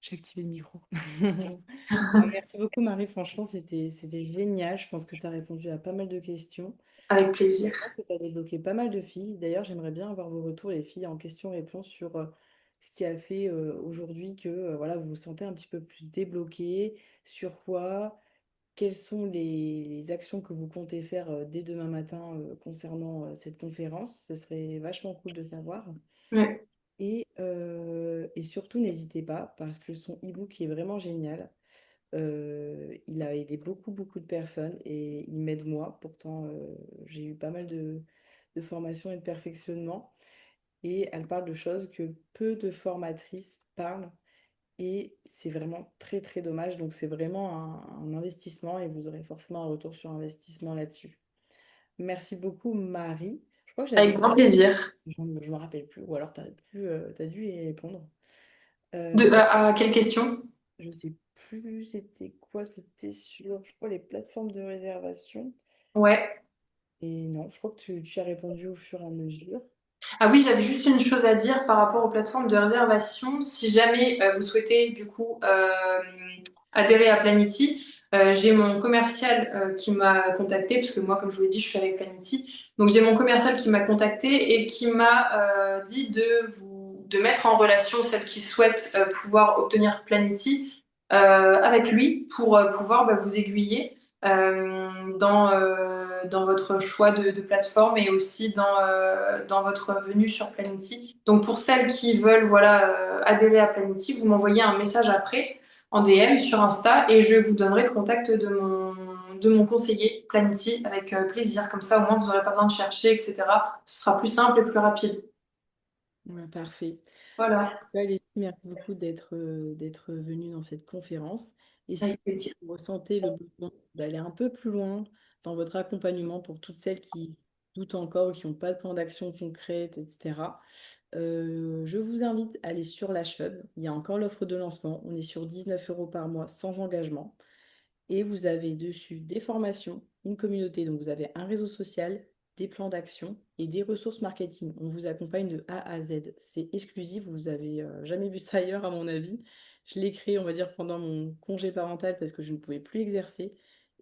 J'ai activé le micro. Ah, merci beaucoup, Marie. Franchement, c'était génial. Je pense que tu as répondu à pas mal de questions. Avec plaisir. Je pense que tu as débloqué pas mal de filles. D'ailleurs, j'aimerais bien avoir vos retours, les filles, en question-réponse sur ce qui a fait aujourd'hui que voilà, vous vous sentez un petit peu plus débloqué. Sur quoi? Quelles sont les actions que vous comptez faire dès demain matin concernant cette conférence? Ce serait vachement cool de savoir. Ouais. Et surtout, n'hésitez pas, parce que son e-book est vraiment génial. Il a aidé beaucoup de personnes et il m'aide moi. Pourtant, j'ai eu pas mal de formations et de perfectionnement. Et elle parle de choses que peu de formatrices parlent. Et c'est vraiment très dommage. Donc, c'est vraiment un investissement et vous aurez forcément un retour sur investissement là-dessus. Merci beaucoup, Marie. Je crois que Avec j'avais... grand plaisir. Je me rappelle plus. Ou alors, t'as dû y répondre. À quelle question? Je sais plus c'était quoi, c'était sur, je crois, les plateformes de réservation. Ouais. Et non, je crois que tu as répondu au fur et à mesure. Ah oui, j'avais juste une chose à dire par rapport aux plateformes de réservation. Si jamais vous souhaitez du coup adhérer à Planity, j'ai mon commercial qui m'a contacté, parce que moi, comme je vous l'ai dit, je suis avec Planity. Donc j'ai mon commercial qui m'a contacté et qui m'a dit de mettre en relation celles qui souhaitent pouvoir obtenir Planity avec lui pour pouvoir vous aiguiller dans votre choix de plateforme et aussi dans votre venue sur Planity. Donc pour celles qui veulent voilà, adhérer à Planity, vous m'envoyez un message après en DM sur Insta et je vous donnerai le contact de mon conseiller Planity avec plaisir. Comme ça, au moins, vous n'aurez pas besoin de chercher, etc. Ce sera plus simple et plus rapide. Ouais, parfait. Voilà, Ouais, les filles, merci beaucoup d'être venues dans cette conférence. Et si avec plaisir. vous ressentez le besoin d'aller un peu plus loin dans votre accompagnement pour toutes celles qui doutent encore ou qui n'ont pas de plan d'action concrète, etc., je vous invite à aller sur la Hub. Il y a encore l'offre de lancement. On est sur 19 € par mois sans engagement. Et vous avez dessus des formations, une communauté, donc vous avez un réseau social, des plans d'action et des ressources marketing. On vous accompagne de A à Z. C'est exclusif, vous avez jamais vu ça ailleurs à mon avis. Je l'ai créé, on va dire, pendant mon congé parental parce que je ne pouvais plus exercer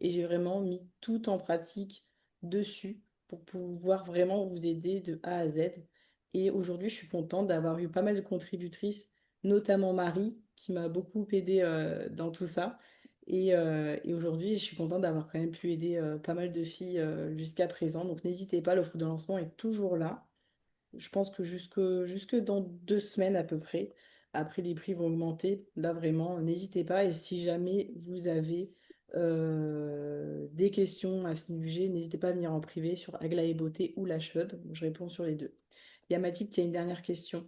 et j'ai vraiment mis tout en pratique dessus pour pouvoir vraiment vous aider de A à Z. Et aujourd'hui, je suis contente d'avoir eu pas mal de contributrices, notamment Marie, qui m'a beaucoup aidée dans tout ça. Et aujourd'hui, je suis contente d'avoir quand même pu aider pas mal de filles jusqu'à présent. Donc n'hésitez pas, l'offre de lancement est toujours là. Je pense que jusque dans 2 semaines à peu près. Après, les prix vont augmenter. Là, vraiment, n'hésitez pas. Et si jamais vous avez des questions à ce sujet, n'hésitez pas à venir en privé sur Aglaé Beauté ou La Chub. Je réponds sur les deux. Il y a Mathilde qui a une dernière question.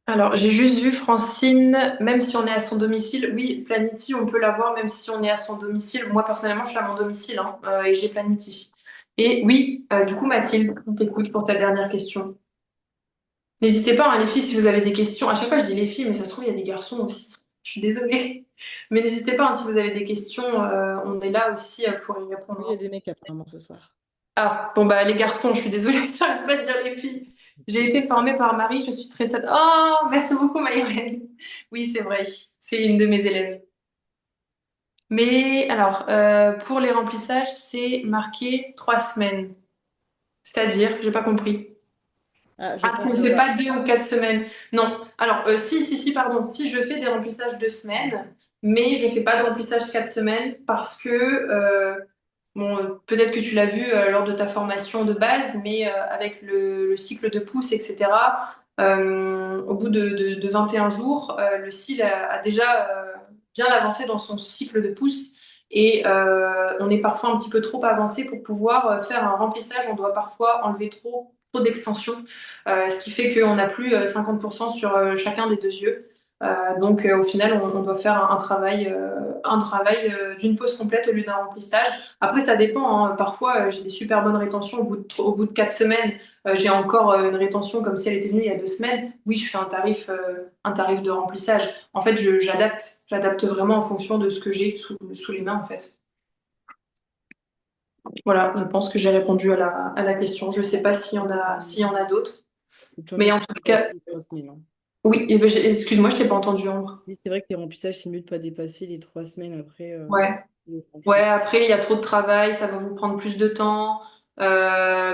Alors, j'ai juste vu Francine, même si on est à son domicile, oui, Planity, on peut l'avoir même si on est à son domicile. Moi, personnellement, je suis à mon domicile hein, et j'ai Planity. Et oui, du coup, Mathilde, on t'écoute pour ta dernière question. N'hésitez pas, hein, les filles, si vous avez des questions. À chaque fois, je dis les filles, mais ça se trouve, il y a des garçons aussi. Je suis désolée. Mais n'hésitez pas, hein, si vous avez des questions, on est là aussi pour y répondre. Oui, il y a Hein. des mecs apparemment ce soir. Ah, bon, bah, les garçons, je suis désolée, j'arrête pas de dire les filles. J'ai été formée par Marie, je suis très sad. Oh, merci beaucoup, Maïren. Oui, c'est vrai, c'est une de mes élèves. Mais alors, pour les remplissages, c'est marqué 3 semaines. C'est-à-dire, j'ai pas compris. Ah, je Ah, crois tu ne fais savoir. pas 2 ou 4 semaines. Non. Alors, si, pardon. Si, je fais des remplissages 2 semaines, mais je fais pas de remplissage 4 semaines parce que, bon, peut-être que tu l'as vu lors de ta formation de base, mais avec le cycle de pousse, etc., au bout de 21 jours, le cil a déjà bien avancé dans son cycle de pousse. Et on est parfois un petit peu trop avancé pour pouvoir faire un remplissage. On doit parfois enlever trop d'extensions ce qui fait qu'on n'a plus 50% sur chacun des deux yeux. Donc au final, on doit faire un travail d'une pause complète au lieu d'un remplissage. Après, ça dépend. Hein. Parfois, j'ai des super bonnes rétentions au bout de 4 semaines. J'ai encore une rétention comme si elle était venue il y a 2 semaines. Oui, je fais un tarif de remplissage. En fait, j'adapte vraiment en fonction de ce que j'ai sous les mains, en fait. Voilà, je pense que j'ai répondu à la question. Je ne sais pas s'il y en a d'autres. J'en ai Mais pas en tout cas, dépassé les 3 semaines. Hein. oui, eh ben, excuse-moi, je t'ai pas entendu, Ambre. Oui, c'est vrai que les remplissages, c'est mieux de pas dépasser les 3 semaines après Ouais. le Ouais, franchissement. après, il y a trop de travail, ça va vous prendre plus de temps,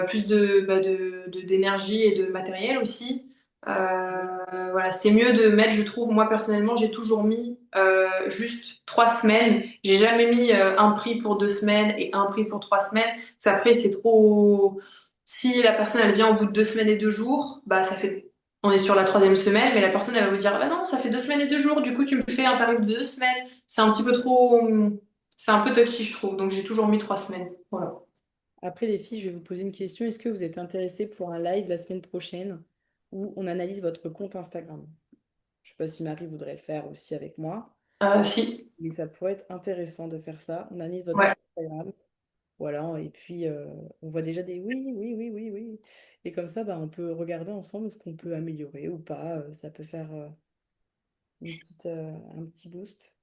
plus d'énergie et de matériel aussi. Voilà, c'est mieux de mettre, je trouve, moi personnellement, j'ai toujours mis juste 3 semaines. J'ai jamais mis un prix pour 2 semaines et un prix pour 3 semaines. Parce qu'après, c'est trop. Si la personne, elle vient au bout de 2 semaines et 2 jours, bah, ça fait. On est sur la troisième semaine, mais la personne, elle va vous dire, bah non, ça fait 2 semaines et 2 jours, du coup, tu me fais un tarif de 2 semaines. C'est un petit peu trop. C'est un peu touchy, je trouve. Donc, j'ai toujours mis 3 semaines. Voilà. Après, les filles, je vais vous poser une question. Est-ce que vous êtes intéressées pour un live la semaine prochaine où on analyse votre compte Instagram? Je ne sais pas si Marie voudrait le faire aussi avec moi, Si. mais ça pourrait être intéressant de faire ça. On analyse votre Ouais. compte Instagram. Voilà, et puis on voit déjà des oui, oui, oui, oui, oui. Et comme ça, bah, on peut regarder ensemble ce qu'on peut améliorer ou pas. Ça peut faire un petit boost.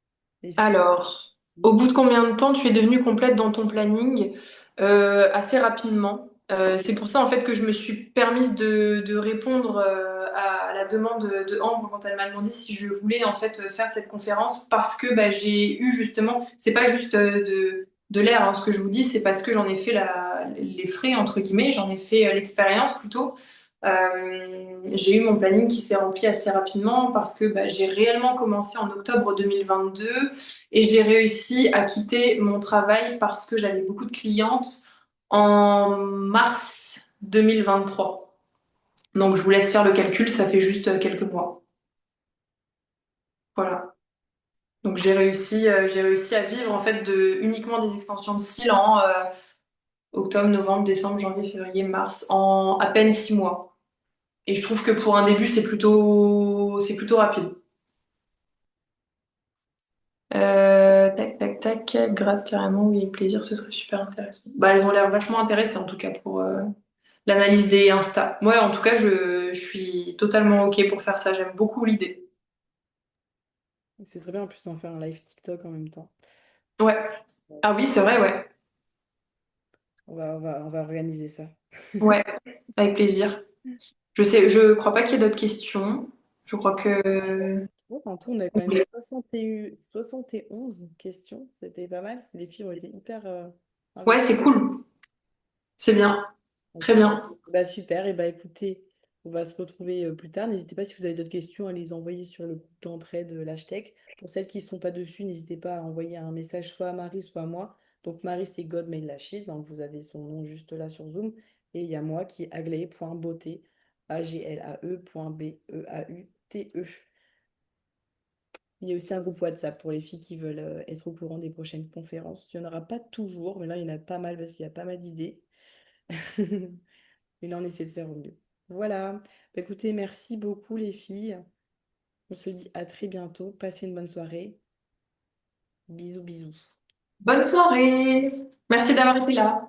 Les filles. Alors, au bout de combien de temps tu es devenue complète dans ton planning? Assez rapidement. C'est pour ça en fait que je me suis permise de répondre à la demande de Ambre quand elle m'a demandé si je voulais en fait faire cette conférence parce que bah, j'ai eu justement, c'est pas juste de l'air hein, ce que je vous dis, c'est parce que j'en ai fait les frais entre guillemets, j'en ai fait l'expérience plutôt. J'ai eu mon planning qui s'est rempli assez rapidement parce que bah, j'ai réellement commencé en octobre 2022 et j'ai réussi à quitter mon travail parce que j'avais beaucoup de clientes en mars 2023. Donc je vous laisse faire le calcul, ça fait juste quelques mois. Voilà. Donc j'ai réussi à vivre en fait uniquement des extensions de cils en octobre, novembre, décembre, janvier, février, mars, en à peine 6 mois. Et je trouve que pour un début, c'est plutôt rapide. Tac, tac, tac, grave carrément, oui, avec plaisir, ce serait super intéressant. Bah, elles ont l'air vachement intéressées en tout cas pour l'analyse des Insta. Ouais, en tout cas, je suis totalement OK pour faire ça, j'aime beaucoup l'idée. Ce serait bien en plus d'en faire un live TikTok en même temps. Ouais. Ah oui, c'est vrai, ouais. On va organiser ça. Ouais, avec plaisir. Je crois pas qu'il y ait d'autres questions. Je crois que. Bon, en tout, on a quand même 71 questions. C'était pas mal. Les filles ont été hyper Ouais, investies. c'est cool. C'est bien. Ok. Très bien. Bah, super. Et bah, écoutez. On va se retrouver plus tard. N'hésitez pas si vous avez d'autres questions à les envoyer sur le groupe d'entraide l'hashtag. Pour celles qui ne sont pas dessus, n'hésitez pas à envoyer un message soit à Marie, soit à moi. Donc Marie, c'est God Made Lashes, hein, vous avez son nom juste là sur Zoom. Et il y a moi qui est aglaé.beauté, aglae.beaute. Il y a aussi un groupe WhatsApp pour les filles qui veulent être au courant des prochaines conférences. Il n'y en aura pas toujours, mais là, il y en a pas mal parce qu'il y a pas mal d'idées. Et là, on essaie de faire au mieux. Voilà. Bah, écoutez, merci beaucoup les filles. On se dit à très bientôt. Passez une bonne soirée. Bisous, bisous. Bonne soirée. Merci d'avoir été là.